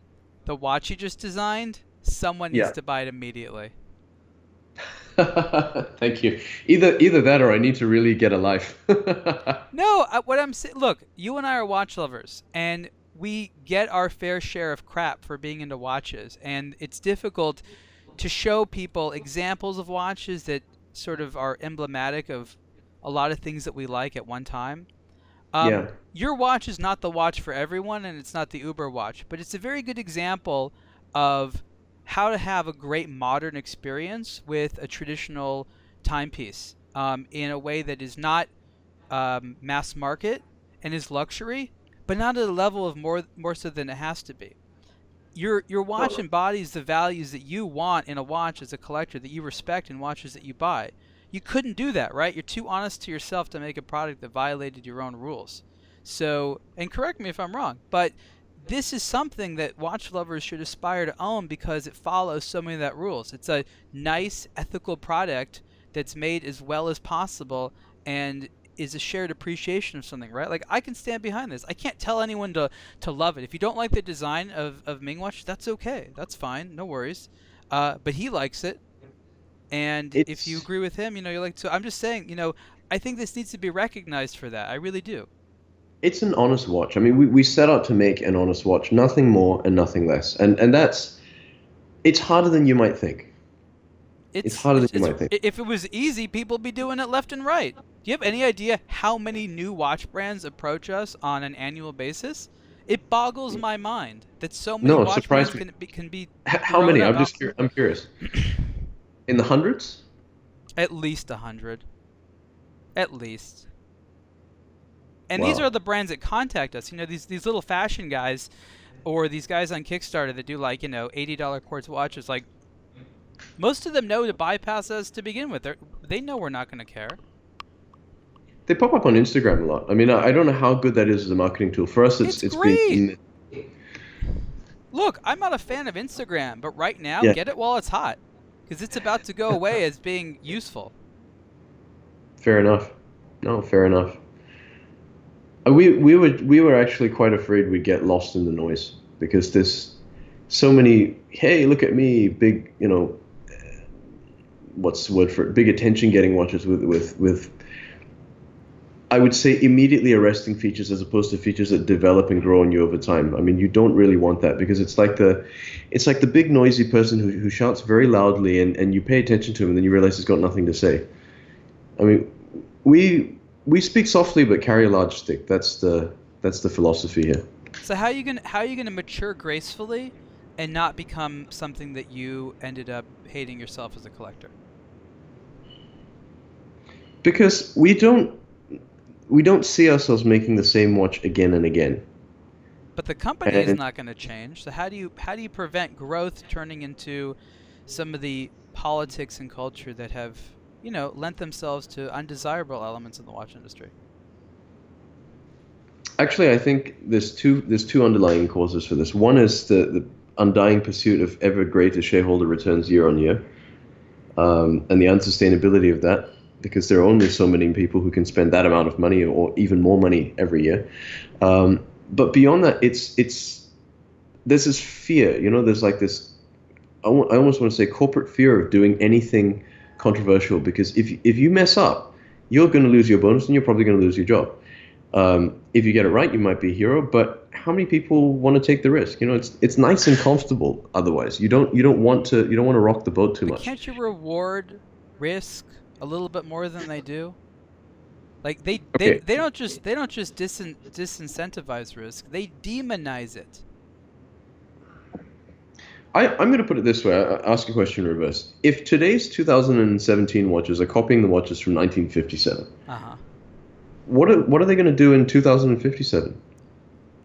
the watch he just designed, someone needs Yeah. to buy it immediately. Thank you. Either that, or I need to really get a life. No, what I'm saying, look, you and I are watch lovers, and we get our fair share of crap for being into watches, and it's difficult to show people examples of watches that sort of are emblematic of a lot of things that we like at one time. Yeah. Your watch is not the watch for everyone, and it's not the Uber watch, but it's a very good example of how to have a great modern experience with a traditional timepiece in a way that is not mass market and is luxury, but not at a level of more so than it has to be. Your watch No. embodies the values that you want in a watch as a collector, that you respect in watches that you buy. You couldn't do that, right? You're too honest to yourself to make a product that violated your own rules. So, and correct me if I'm wrong, but this is something that watch lovers should aspire to own because it follows so many of that rules. It's a nice, ethical product that's made as well as possible and is a shared appreciation of something, right? Like, I can stand behind this. I can't tell anyone to love it. If you don't like the design of Ming.Watch, that's okay. That's fine. No worries. But he likes it. And if you It's agree with him, you're like, so I'm just saying, I think this needs to be recognized for that. I really do. it's an honest watch. I mean, we set out to make an honest watch, nothing more and nothing less. And that's it's harder than you might think. It's harder than you might think. If it was easy, people would be doing it left and right. Do you have any idea how many new watch brands approach us on an annual basis? It boggles my mind that so many No, watch brands surprise me. can be How grown many? up I'm curious. In the hundreds? at least 100, at least. And these Wow. are the brands that contact us. These little fashion guys, or these guys on Kickstarter that do like $80 quartz watches. Like, most of them know to bypass us to begin with. They know we're not going to care. They pop up on Instagram a lot. I mean, I don't know how good that is as a marketing tool. For us, It's it's great. been Look, I'm not a fan of Instagram, but right now, yeah, get it while it's hot, because it's about to go away as being useful. fair enough. No, fair enough. We were actually quite afraid we'd get lost in the noise because there's so many. Hey, look at me, big. What's the word for it? Big attention getting watches with I would say immediately arresting features as opposed to features that develop and grow on you over time. I mean, you don't really want that because it's like the big noisy person who shouts very loudly and you pay attention to him and then you realize he's got nothing to say. I mean, we speak softly but carry a large stick. That's the philosophy here. So how are you gonna mature gracefully, and not become something that you ended up hating yourself as a collector? Because we don't see ourselves making the same watch again and again. But the company is And not going to change. So how do you prevent growth turning into some of the politics and culture that have lent themselves to undesirable elements in the watch industry? actually, I think there's two underlying causes for this. One is the undying pursuit of ever greater shareholder returns year on year, and the unsustainability of that, because there are only so many people who can spend that amount of money or even more money every year. But beyond that, there's this fear, there's like this, I almost want to say corporate fear of doing anything controversial, because if you mess up, you're going to lose your bonus and you're probably going to lose your job. If you get it right, you might be a hero, but how many people want to take the risk? It's nice and comfortable otherwise. You don't want to rock the boat too But much. can't you reward risk a little bit more than they do? Like Okay. they don't just disincentivize risk. They demonize it. I'm going to put it this way. I'll ask a question in reverse. If today's 2017 watches are copying the watches from 1957, Uh-huh. what are they going to do in 2057?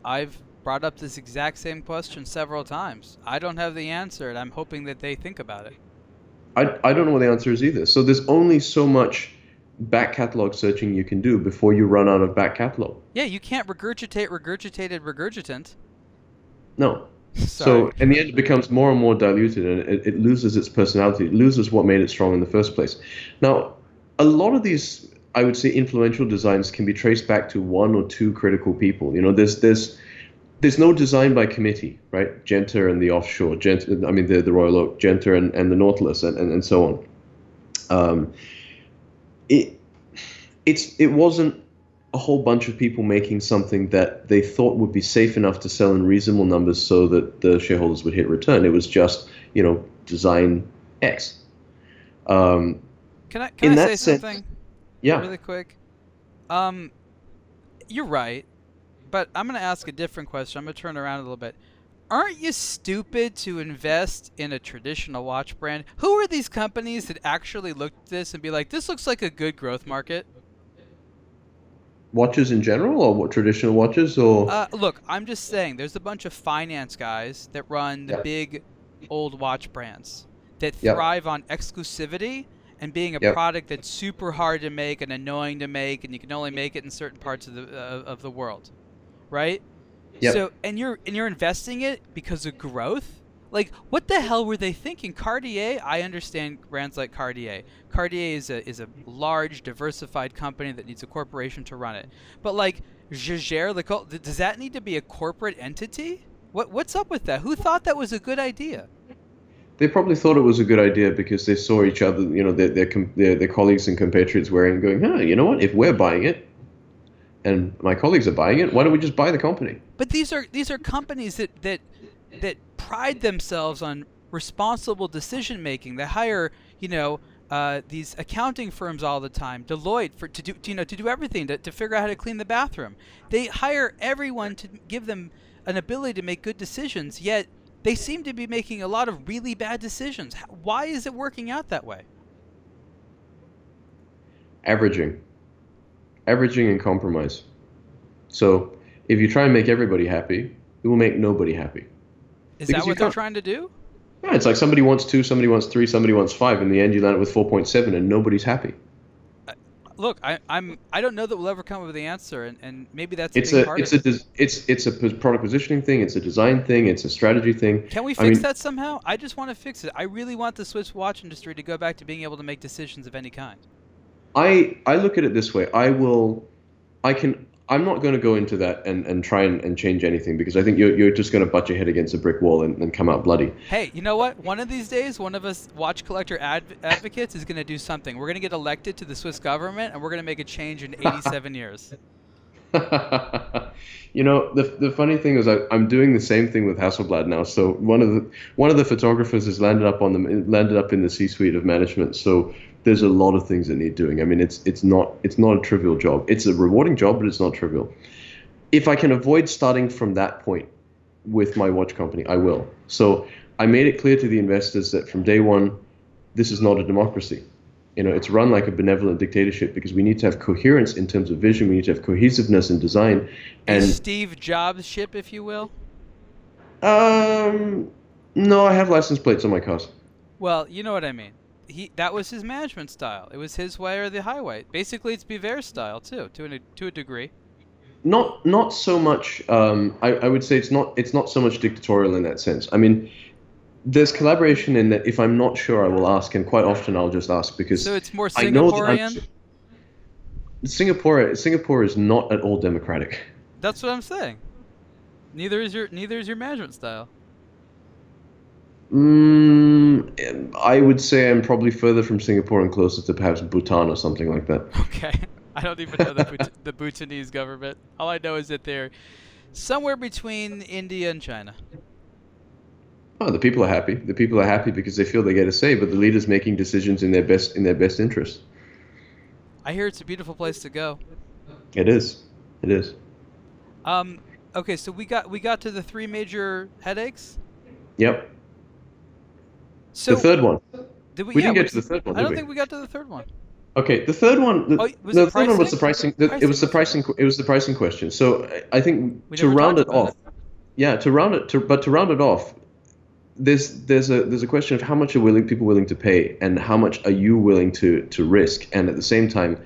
I've brought up this exact same question several times. I don't have the answer, and I'm hoping that they think about it. I don't know what the answer is either. So there's only so much back catalog searching you can do before you run out of back catalog. Yeah, you can't regurgitate regurgitated regurgitant. No. Sorry. So in the end, it becomes more and more diluted, and it loses its personality. It loses what made it strong in the first place. Now, a lot of these, I would say, influential designs can be traced back to one or two critical people. There's no design by committee, right? Genter and the offshore, the Royal Oak, Genter and the Nautilus, and so on. It wasn't a whole bunch of people making something that they thought would be safe enough to sell in reasonable numbers so that the shareholders would hit return. It was just, design X. Can I say something? Yeah. Really quick. You're right, but I'm going to ask a different question. I'm going to turn around a little bit. Aren't you stupid to invest in a traditional watch brand? Who are these companies that actually look at this and be like, this looks like a good growth market? Watches in general, or what, traditional watches, or Look, I'm just saying, there's a bunch of finance guys that run the yeah, big old watch brands that yeah, thrive on exclusivity and being a yeah, product that's super hard to make and annoying to make, and you can only make it in certain parts of the world, right? yeah. So, and you're investing it because of growth. Like, what the hell were they thinking? Cartier, I understand brands like Cartier. Cartier is a large, diversified company that needs a corporation to run it. But like Jaeger, does that need to be a corporate entity? What's up with that? Who thought that was a good idea? They probably thought it was a good idea because they saw each other, their colleagues and compatriots wearing, going, huh, you know what? If we're buying it, and my colleagues are buying it, why don't we just buy the company? But these are companies that pride themselves on responsible decision making. They hire, these accounting firms all the time, Deloitte, to do everything, to figure out how to clean the bathroom. They hire everyone to give them an ability to make good decisions. Yet they seem to be making a lot of really bad decisions. Why is it working out that way? Averaging. Averaging and compromise. So if you try and make everybody happy, it will make nobody happy. Is Because that you what they're can't. trying to do? Yeah, it's like somebody wants 2, somebody wants 3, somebody wants 5. In the end, you land up with 4.7, and nobody's happy. Look, I don't know that we'll ever come up with the answer, and maybe that's a It's big a part it's of it. a it's a product positioning thing. It's a design thing. It's a strategy thing. Can we I fix mean, that somehow? I just want to fix it. I really want the Swiss watch industry to go back to being able to make decisions of any kind. I look at it this way. I'm not going to go into that and try and change anything because I think you're just going to butt your head against a brick wall and come out bloody. Hey, you know what? One of these days, one of us watch collector advocates is going to do something. We're going to get elected to the Swiss government, and we're going to make a change in 87 years. The funny thing is I'm doing the same thing with Hasselblad now. So one of the photographers has landed up in the C-suite of management. So there's a lot of things that need doing. I mean, it's not a trivial job. It's a rewarding job, but it's not trivial. If I can avoid starting from that point with my watch company, I will. So I made it clear to the investors that from day one, this is not a democracy. It's run like a benevolent dictatorship because we need to have coherence in terms of vision. We need to have cohesiveness in design. A And Steve Jobs ship, if you will. no, I have license plates on my cars. Well, you know what I mean. That was his management style. It was his way or the highway. Basically, it's Biver's style too, to a degree. Not so much. I would say it's not so much dictatorial in that sense. I mean, there's collaboration in that if I'm not sure, I will ask, and quite often I'll just ask because So it's more I know that Singaporean. Singapore is not at all democratic. That's what I'm saying. Neither is your management style. I would say I'm probably further from Singapore and closer to perhaps Bhutan or something like that. Okay. I don't even know the Bhutanese government. All I know is that they're somewhere between India and China. Oh, the people are happy. The people are happy because they feel they get a say, but the leader's making decisions in their best interest. I hear it's a beautiful place to go. It is. It is. Um, okay, so we got to the three major headaches. Yep. So The third one. did we? We Yeah, didn't get to the third one, I did don't we? think we got to the third one. Okay, the third one. Oh, was No, it the third one was the pricing? pricing. It was the Pricing pricing. It was the pricing question. So I think We to never round talked it about off, yeah, to round it off, there's a question of how much are people willing to pay, and how much are you willing to risk, and at the same time,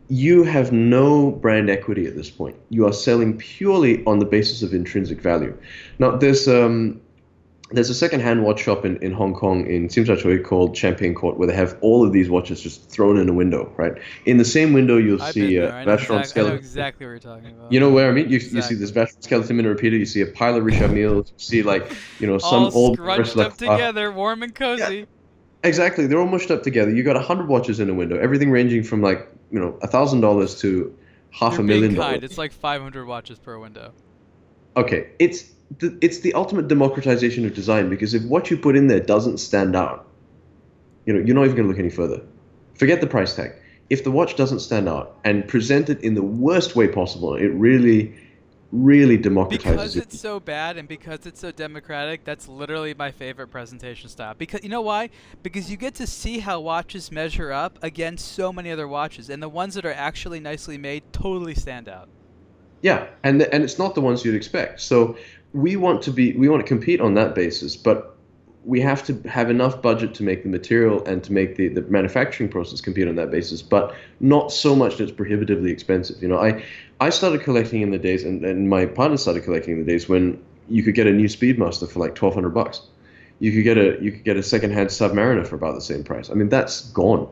you have no brand equity at this point. You are selling purely on the basis of intrinsic value. Now, there's a second-hand watch shop in Hong Kong in Tsim Sha Tsui called Champagne Court where they have all of these watches just thrown in a window, right? In the same window, you'll I've see been a there. I know Vacheron exactly. I know skeleton. exactly what you're talking about. You know where I mean? You see Exactly. this Vacheron skeleton minute repeater. You see a pile of Richard Milles. You see some All old scrunched like, up together, warm and yeah, cozy. exactly. They're all mushed up together. You got 100 watches in a window. Everything ranging from $1,000 to half You're a being million kind. dollars. It's like 500 watches per window. Okay, it's the ultimate democratization of design because if what you put in there doesn't stand out, you're not even going to look any further. Forget the price tag. if the watch doesn't stand out and present it in the worst way possible, it really, really democratizes Because it. it's so bad and because it's so democratic, that's literally my favorite presentation style. Because you know why? Because you get to see how watches measure up against so many other watches, and the ones that are actually nicely made totally stand out. Yeah, and it's not the ones you'd expect. So we want to compete on that basis, but we have to have enough budget to make the material and to make the manufacturing process compete on that basis, but not so much that it's prohibitively expensive. I started collecting in the days, and my partner started collecting in the days when you could get a new Speedmaster for like $1,200. You could get a secondhand Submariner for about the same price. I mean, that's gone.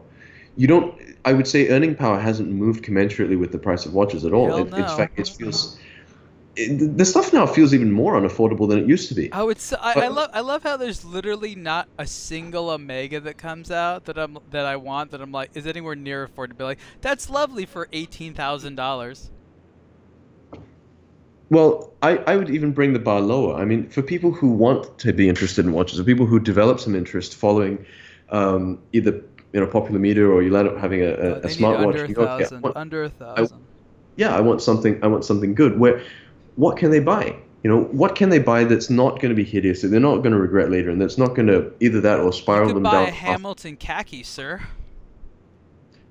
You don't. I would say earning power hasn't moved commensurately with the price of watches at all. Hell In no. fact, the stuff now feels even more unaffordable than it used to be. I love how there's literally not a single Omega that comes out that I want that I'm like is anywhere near affordability. That's lovely for $18,000. Well, I would even bring the bar lower. I mean, for people who want to be interested in watches, or people who develop some interest following either popular media, or you end up having a They need smartwatch, under and you go, okay, under a I, thousand. yeah, I want something good. What can they buy? What can they buy that's not going to be hideous, that they're not going to regret later, and that's not going to either that or You spiral could them buy down. a Hamilton khaki, sir.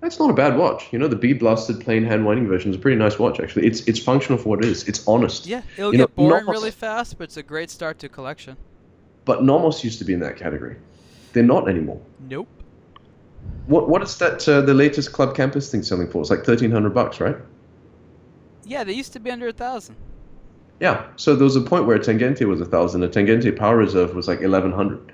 That's not a bad watch. The bead blasted plain hand winding version is a pretty nice watch, actually. It's functional for what it is. It's honest. Yeah, it'll get boring Nomos, really fast, but it's a great start to a collection. but Nomos used to be in that category. They're not anymore. Nope. What is that? The latest Club Campus thing selling for? It's like $1,300, right? Yeah, they used to be under 1,000. Yeah. So there was a point where a Tangente was 1,000. A Tangente Power Reserve was like 1,100.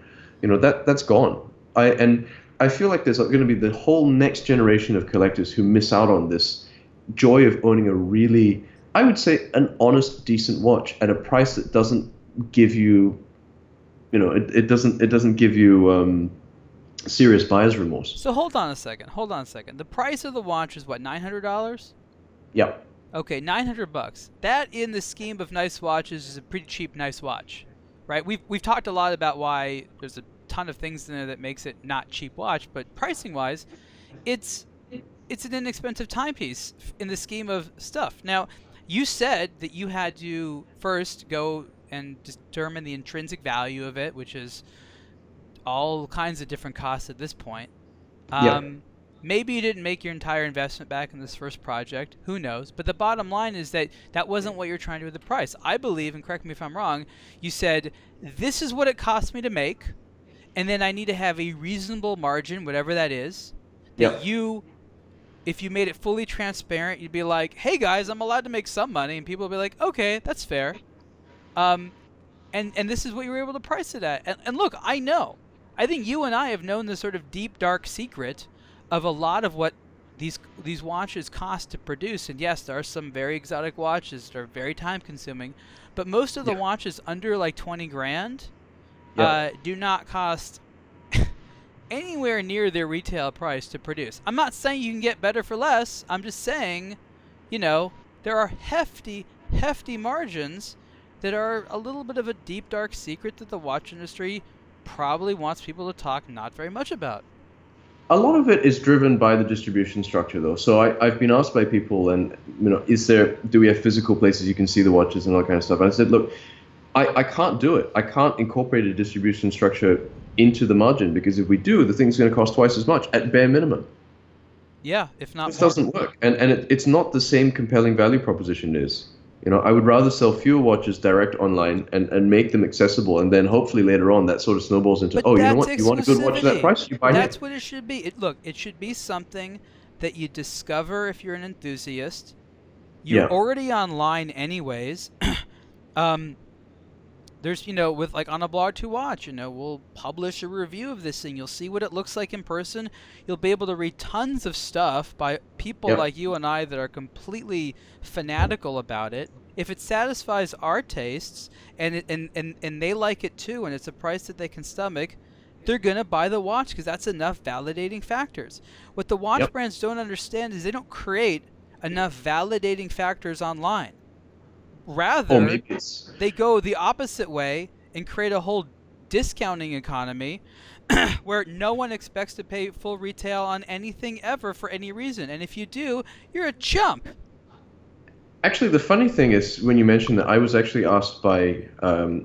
That's gone. I feel like there's going to be the whole next generation of collectors who miss out on this joy of owning a really, I would say, an honest, decent watch at a price that doesn't give you, it doesn't give you serious buyer's remorse. So hold on a second. The price of the watch is what, $900? Yeah. Okay, $900. That, in the scheme of nice watches, is a pretty cheap nice watch, right? We've talked a lot about why there's a ton of things in there that makes it not cheap watch, but pricing wise, it's an inexpensive timepiece in the scheme of stuff. Now, you said that you had to first go and determine the intrinsic value of it, which is all kinds of different costs at this point. Yeah. Maybe you didn't make your entire investment back in this first project. Who knows? But the bottom line is that wasn't what you're trying to do with the price. I believe, and correct me if I'm wrong, you said, this is what it cost me to make, and then I need to have a reasonable margin, whatever that is, that if you made it fully transparent, you'd be like, hey guys, I'm allowed to make some money, and people would be like, okay, that's fair. And this is what you were able to price it at. And look, I think you and I have known the sort of deep, dark secret of a lot of what these watches cost to produce. And yes, there are some very exotic watches that are very time consuming, but most of the watches under like 20 grand do not cost anywhere near their retail price to produce. I'm not saying you can get better for less. I'm just saying, there are hefty margins that are a little bit of a deep, dark secret that the watch industry probably wants people to talk not very much about. A lot of it is driven by the distribution structure, though. So I've been asked by people, and do we have physical places you can see the watches and all that kind of stuff? And I said, look, I can't do it. I can't incorporate a distribution structure into the margin, because if we do, the thing's going to cost twice as much at bare minimum. Yeah, if not This more. doesn't work, and it's not the same compelling value proposition it is. I would rather sell fewer watches direct online and make them accessible, and then hopefully later on that sort of snowballs into, But you know what, you want a good watch at that exclusivity. price, you buy That's it. what it should be. It should be something that you discover if you're an enthusiast. You're already online anyways. There's, with like on aBlogtoWatch, we'll publish a review of this thing. You'll see what it looks like in person. You'll be able to read tons of stuff by people like you and I that are completely fanatical about it. If it satisfies our tastes and they like it too, and it's a price that they can stomach, they're going to buy the watch because that's enough validating factors. What the watch brands don't understand is they don't create enough validating factors online. Rather, they go the opposite way and create a whole discounting economy where no one expects to pay full retail on anything ever for any reason. And if you do, you're a chump. Actually, the funny thing is when you mentioned that, I was actually asked by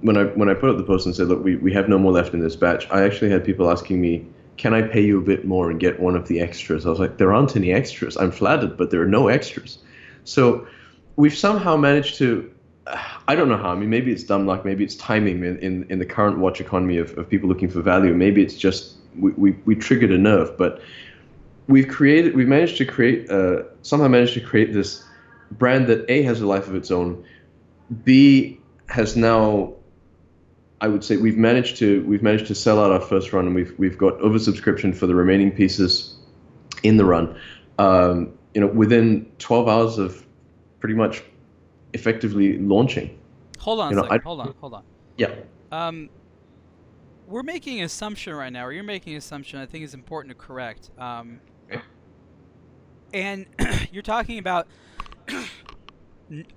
when I put up the post and said, look, we have no more left in this batch. I actually had people asking me, can I pay you a bit more and get one of the extras? I was like, there aren't any extras. I'm flattered, but there are no extras. So we've somehow managed to, I don't know how. I mean, maybe it's dumb luck, maybe it's timing in the current watch economy of people looking for value. Maybe it's just we triggered a nerve, but we've managed to create somehow managed to create this brand that A, has a life of its own, B, has now, I would say we've managed to sell out our first run, and we've got oversubscription for the remaining pieces in the run. Within 12 hours of pretty much effectively launching. Hold on a second. Hold on. Yeah. We're making an assumption right now, or you're making an assumption I think is important to correct. Okay. And you're talking about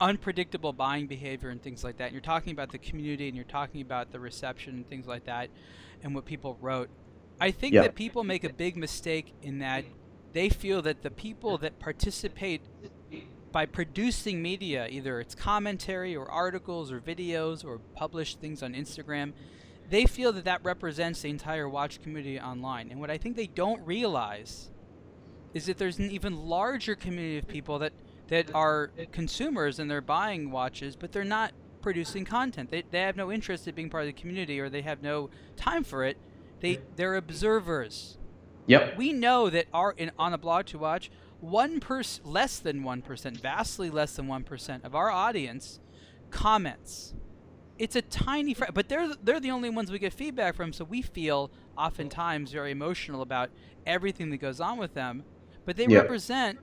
unpredictable buying behavior and things like that. And you're talking about the community, and you're talking about the reception and things like that, and what people wrote. I think that people make a big mistake in that they feel that the people that participate by producing media, either it's commentary or articles or videos or published things on Instagram, they feel that that represents the entire watch community online. And what I think they don't realize is that there's an even larger community of people that are consumers and they're buying watches, but they're not producing content. They have no interest in being part of the community, or they have no time for it. They're observers. Yep. We know that on aBlogtoWatch, less than 1%, vastly less than 1% of our audience comments. It's a tiny but they're the only ones we get feedback from, so we feel oftentimes very emotional about everything that goes on with them, but they represent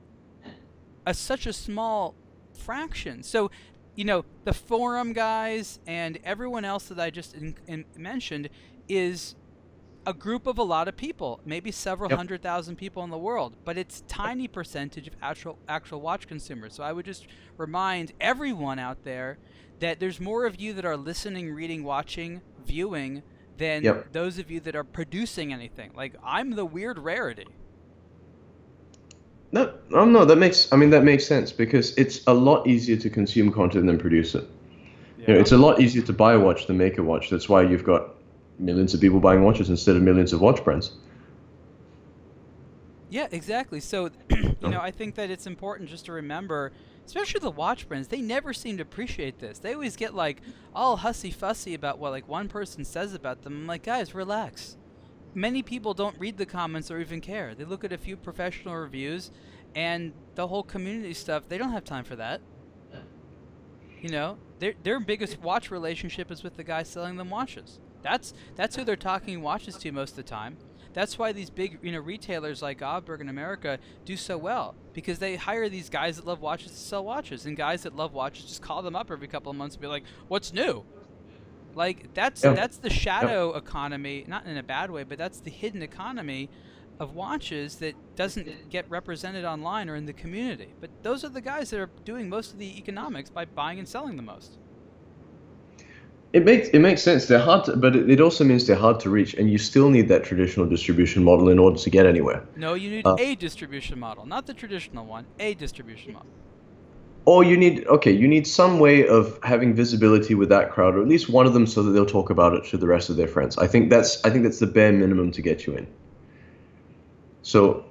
such a small fraction. So, the forum guys and everyone else that I just mentioned is a group of a lot of people, maybe several 100,000 people in the world, but it's tiny percentage of actual watch consumers. So I would just remind everyone out there that there's more of you that are listening, reading, watching, viewing than those of you that are producing anything. Like, I'm the weird rarity. No, that makes sense, because it's a lot easier to consume content than produce it. Yeah. It's a lot easier to buy a watch than make a watch. That's why you've got millions of people buying watches instead of millions of watch brands. Yeah, exactly. So, I think that it's important just to remember, especially the watch brands, they never seem to appreciate this. They always get all hussy-fussy about what one person says about them. I'm like, guys, relax. Many people don't read the comments or even care. They look at a few professional reviews, and the whole community stuff, they don't have time for that. Their biggest watch relationship is with the guy selling them watches. That's who they're talking watches to most of the time. That's why these big retailers like Aberg in America do so well, because they hire these guys that love watches to sell watches, and guys that love watches just call them up every couple of months and be like, "What's new?" Like, that's the shadow economy, not in a bad way, but that's the hidden economy of watches that doesn't get represented online or in the community. But those are the guys that are doing most of the economics by buying and selling the most. It makes sense. They're hard to, but it also means they're hard to reach, and you still need that traditional distribution model in order to get anywhere. No, you need a distribution model, not the traditional one, a distribution model. Or you need some way of having visibility with that crowd, or at least one of them, so that they'll talk about it to the rest of their friends. I think that's the bare minimum to get you in. So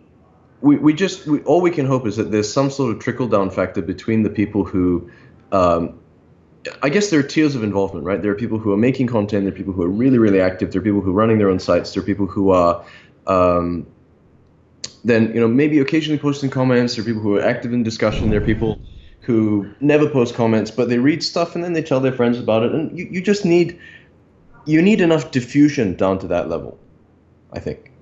all we can hope is that there's some sort of trickle down factor between the people who, I guess there are tiers of involvement, right? There are people who are making content, there are people who are really, really active, there are people who are running their own sites, there are people who are then maybe occasionally posting comments, there are people who are active in discussion, there are people who never post comments, but they read stuff and then they tell their friends about it. And you just need enough diffusion down to that level, I think.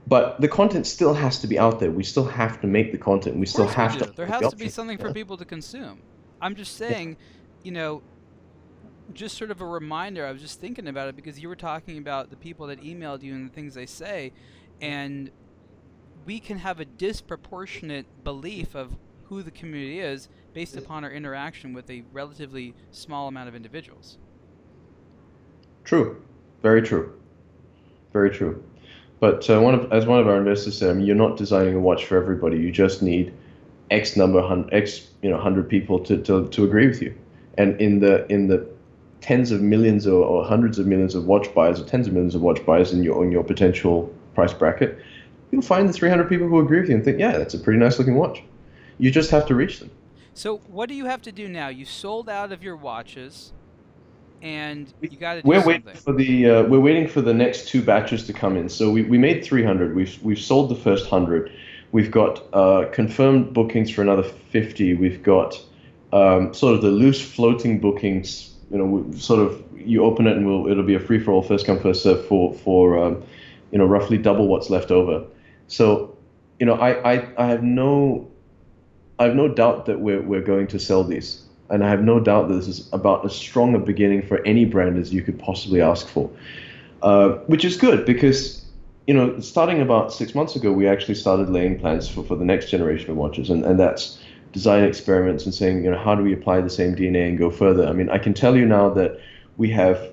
But the content still has to be out there. We still have to make the content. We still have to. There has to be something for people to consume. I'm just saying, just sort of a reminder. I was just thinking about it because you were talking about the people that emailed you and the things they say, and we can have a disproportionate belief of who the community is based upon our interaction with a relatively small amount of individuals. True. Very true. very true. But as one of our investors said, I mean, you're not designing a watch for everybody. You just need X number, X 100 people to agree with you. And in the tens of millions or hundreds of millions of watch buyers or tens of millions of watch buyers in your potential price bracket, you'll find the 300 people who agree with you and think, yeah, that's a pretty nice looking watch. You just have to reach them. So what do you have to do now? You sold out of your watches, and you got to do We're something. waiting for the next two batches to come in. So we made 300. We've sold the first 100. We've got confirmed bookings for another 50. We've got sort of the loose floating bookings. Sort of you open it and it'll be a free for all, first come first serve for roughly double what's left over. So I have no doubt that we're going to sell these. And I have no doubt that this is about as strong a beginning for any brand as you could possibly ask for, which is good because, starting about 6 months ago, we actually started laying plans for the next generation of watches, and that's design experiments and saying, how do we apply the same DNA and go further? I mean, I can tell you now that we have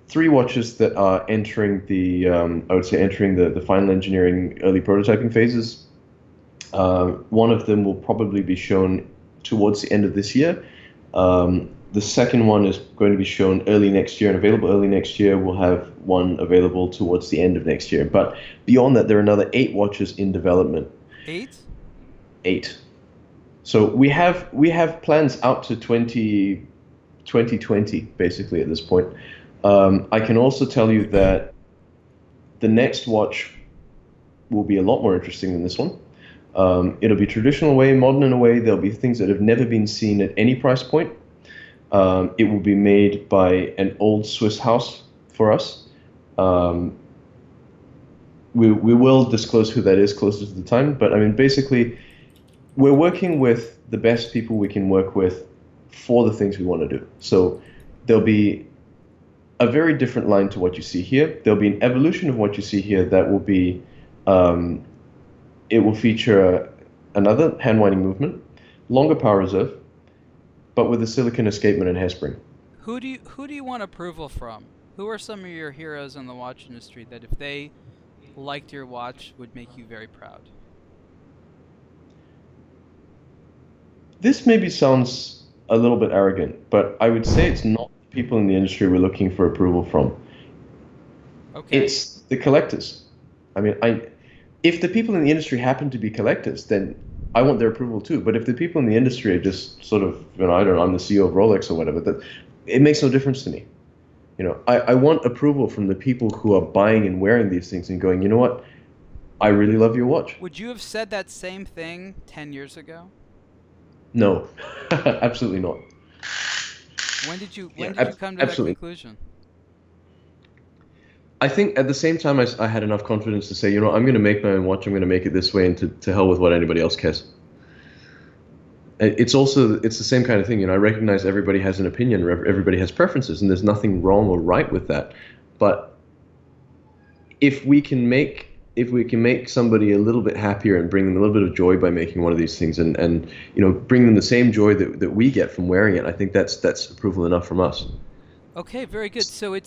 3 watches that are entering the final engineering, early prototyping phases. One of them will probably be shown towards the end of this year. The second one is going to be shown early next year and available early next year. We'll have one available towards the end of next year. But beyond that, there are another 8 watches in development. 8? 8. So we have plans out to 2020, basically, at this point. I can also tell you that the next watch will be a lot more interesting than this one. It'll be traditional way, modern in a way. There'll be things that have never been seen at any price point. It will be made by an old Swiss house for us. We will disclose who that is closer to the time. But I mean, basically, we're working with the best people we can work with for the things we want to do. So there'll be a very different line to what you see here. There'll be an evolution of what you see here that will be it will feature another hand winding movement, longer power reserve, but with a silicon escapement and hairspring. Who do you want approval from? Who are some of your heroes in the watch industry that if they liked your watch would make you very proud? This maybe sounds a little bit arrogant, but I would say it's not the people in the industry we're looking for approval from. Okay. It's the collectors. I mean, if the people in the industry happen to be collectors, then I want their approval too. But if the people in the industry are just sort of, I don't know, I'm the CEO of Rolex or whatever, it makes no difference to me. I want approval from the people who are buying and wearing these things and going, you know what, I really love your watch. Would you have said that same thing 10 years ago? No, absolutely not. When did you come to that conclusion? I think at the same time I had enough confidence to say, I'm going to make my own watch. I'm going to make it this way, and to hell with what anybody else cares. It's the same kind of thing. I recognize everybody has an opinion, everybody has preferences, and there's nothing wrong or right with that. But if we can make somebody a little bit happier and bring them a little bit of joy by making one of these things, and bring them the same joy that we get from wearing it, I think that's approval enough from us. Okay, very good. So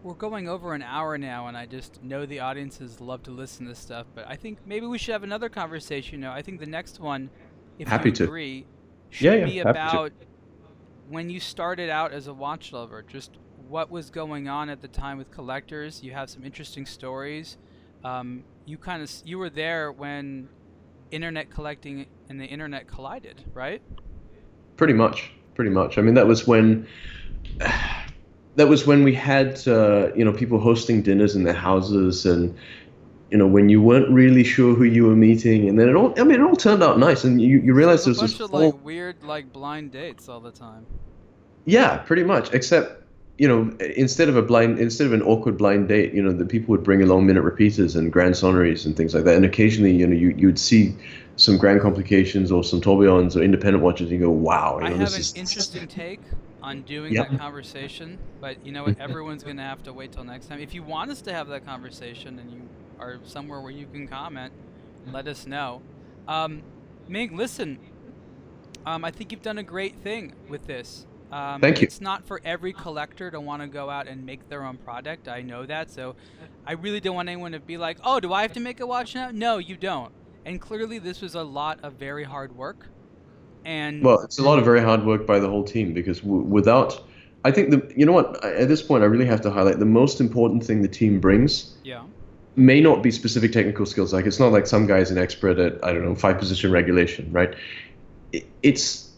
we're going over an hour now, and I just know the audiences love to listen to this stuff, but I think maybe we should have another conversation now. I think the next one, if you agree, should be about when you started out as a watch lover, just what was going on at the time with collectors. You have some interesting stories. You were there when internet collecting and the internet collided, right? Pretty much. I mean, that was when we had people hosting dinners in their houses, and when you weren't really sure who you were meeting, and then it all turned out nice, and you realize there's a bunch of weird blind dates all the time. Yeah, pretty much, except instead of an awkward blind date, the people would bring along minute repeaters and grand sonneries and things like that, and occasionally you'd see some grand complications or some tourbillons or independent watches, and you go, wow. I have an interesting take on doing that conversation, but you know what, everyone's going to have to wait till next time. If you want us to have that conversation and you are somewhere where you can comment, let us know. Ming, listen, I think you've done a great thing with this. Thank you. It's not for every collector to want to go out and make their own product. I know that, so I really don't want anyone to be like, oh, do I have to make a watch now? No, you don't. And clearly this was a lot of very hard work. And Well, it's a lot of very hard work by the whole team because without, I think you know what, at this point I really have to highlight the most important thing the team brings yeah, may not be specific technical skills. Like it's not like some guy's an expert at, I don't know, 5-position regulation, right? It's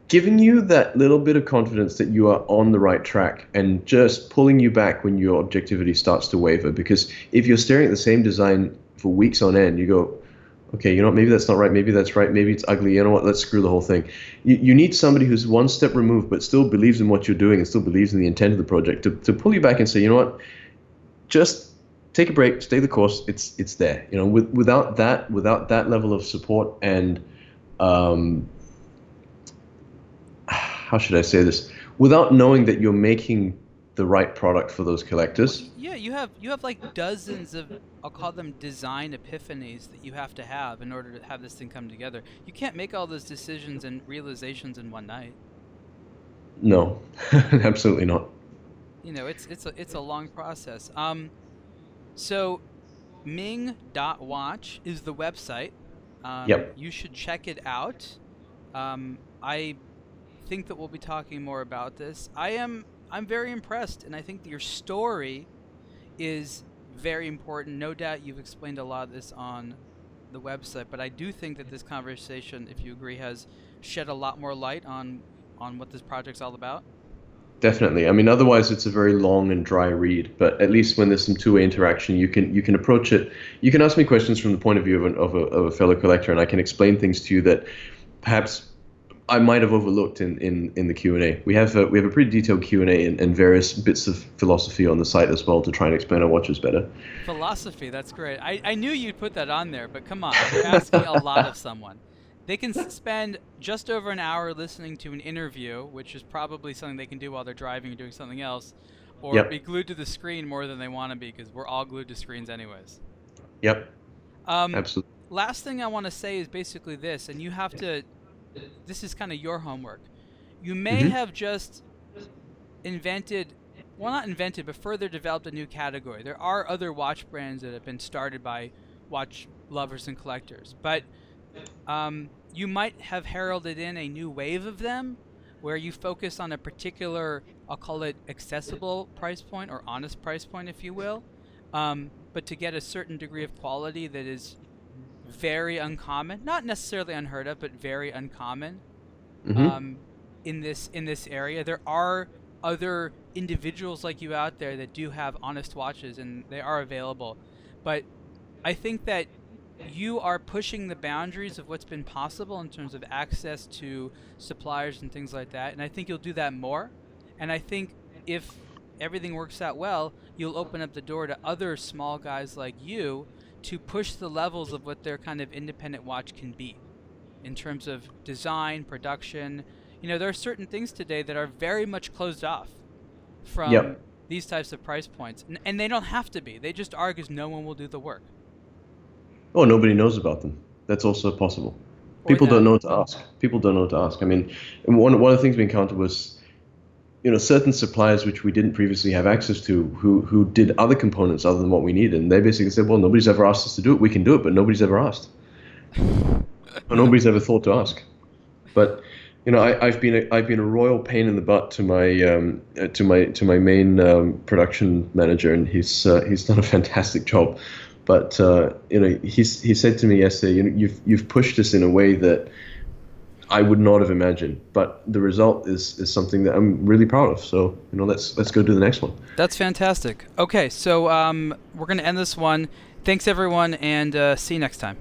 giving you that little bit of confidence that you are on the right track and just pulling you back when your objectivity starts to waver. Because if you're staring at the same design for weeks on end, you go, okay, you know what, maybe that's not right, maybe that's right, maybe it's ugly, you know what, let's screw the whole thing. You need somebody who's one step removed but still believes in what you're doing and still believes in the intent of the project to pull you back and say, you know what, just take a break, stay the course, it's there. You know, without that level of support and how should I say this? Without knowing that you're making the right product for those collectors. yeah, you have like dozens of, I'll call them design epiphanies that you have to have in order to have this thing come together. You can't make all those decisions and realizations in one night. No, absolutely not. You know, it's a long process. So Ming.Watch is the website. Yep. You should check it out. I think that we'll be talking more about this. I'm very impressed, and I think that your story is very important. No doubt you've explained a lot of this on the website, but I do think that this conversation, if you agree, has shed a lot more light on what this project's all about. Definitely. I mean, otherwise it's a very long and dry read. But at least when there's some two-way interaction, you can approach it. You can ask me questions from the point of view of a fellow collector, and I can explain things to you that perhaps I might have overlooked in the Q&A. We have a pretty detailed Q&A and various bits of philosophy on the site as well to try and explain our watches better. Philosophy, that's great. I knew you'd put that on there, but come on, you're asking a lot of someone. They can spend just over an hour listening to an interview, which is probably something they can do while they're driving or doing something else, or Yep. be glued to the screen more than they want to be, because we're all glued to screens anyways. Yep. Absolutely. Last thing I want to say is basically this, and you have to, this is kind of your homework. You may have just invented, well, not invented, but further developed a new category. There are other watch brands that have been started by watch lovers and collectors, but you might have heralded in a new wave of them where you focus on a particular, I'll call it accessible price point or honest price point, if you will, but to get a certain degree of quality that is very uncommon, not necessarily unheard of, but very uncommon in this area. There are other individuals like you out there that do have honest watches, and they are available. But I think that you are pushing the boundaries of what's been possible in terms of access to suppliers and things like that, and I think you'll do that more. And I think if everything works out well, you'll open up the door to other small guys like you to push the levels of what their kind of independent watch can be in terms of design, production. You know, there are certain things today that are very much closed off from these types of price points, and they don't have to be. They just are because no one will do the work. Oh, nobody knows about them. That's also possible. People don't know what to ask. People don't know what to ask. I mean, one of the things we encountered was, you know, certain suppliers which we didn't previously have access to who did other components other than what we needed. And they basically said, well, nobody's ever asked us to do it. We can do it, but nobody's ever asked. Or nobody's ever thought to ask. But, you know, I've been a royal pain in the butt to my main production manager, and he's done a fantastic job. But you know, he said to me yesterday, you know, you've pushed us in a way that I would not have imagined. But the result is something that I'm really proud of. So, you know, let's go do the next one. That's fantastic. Okay, so we're going to end this one. Thanks everyone, and see you next time.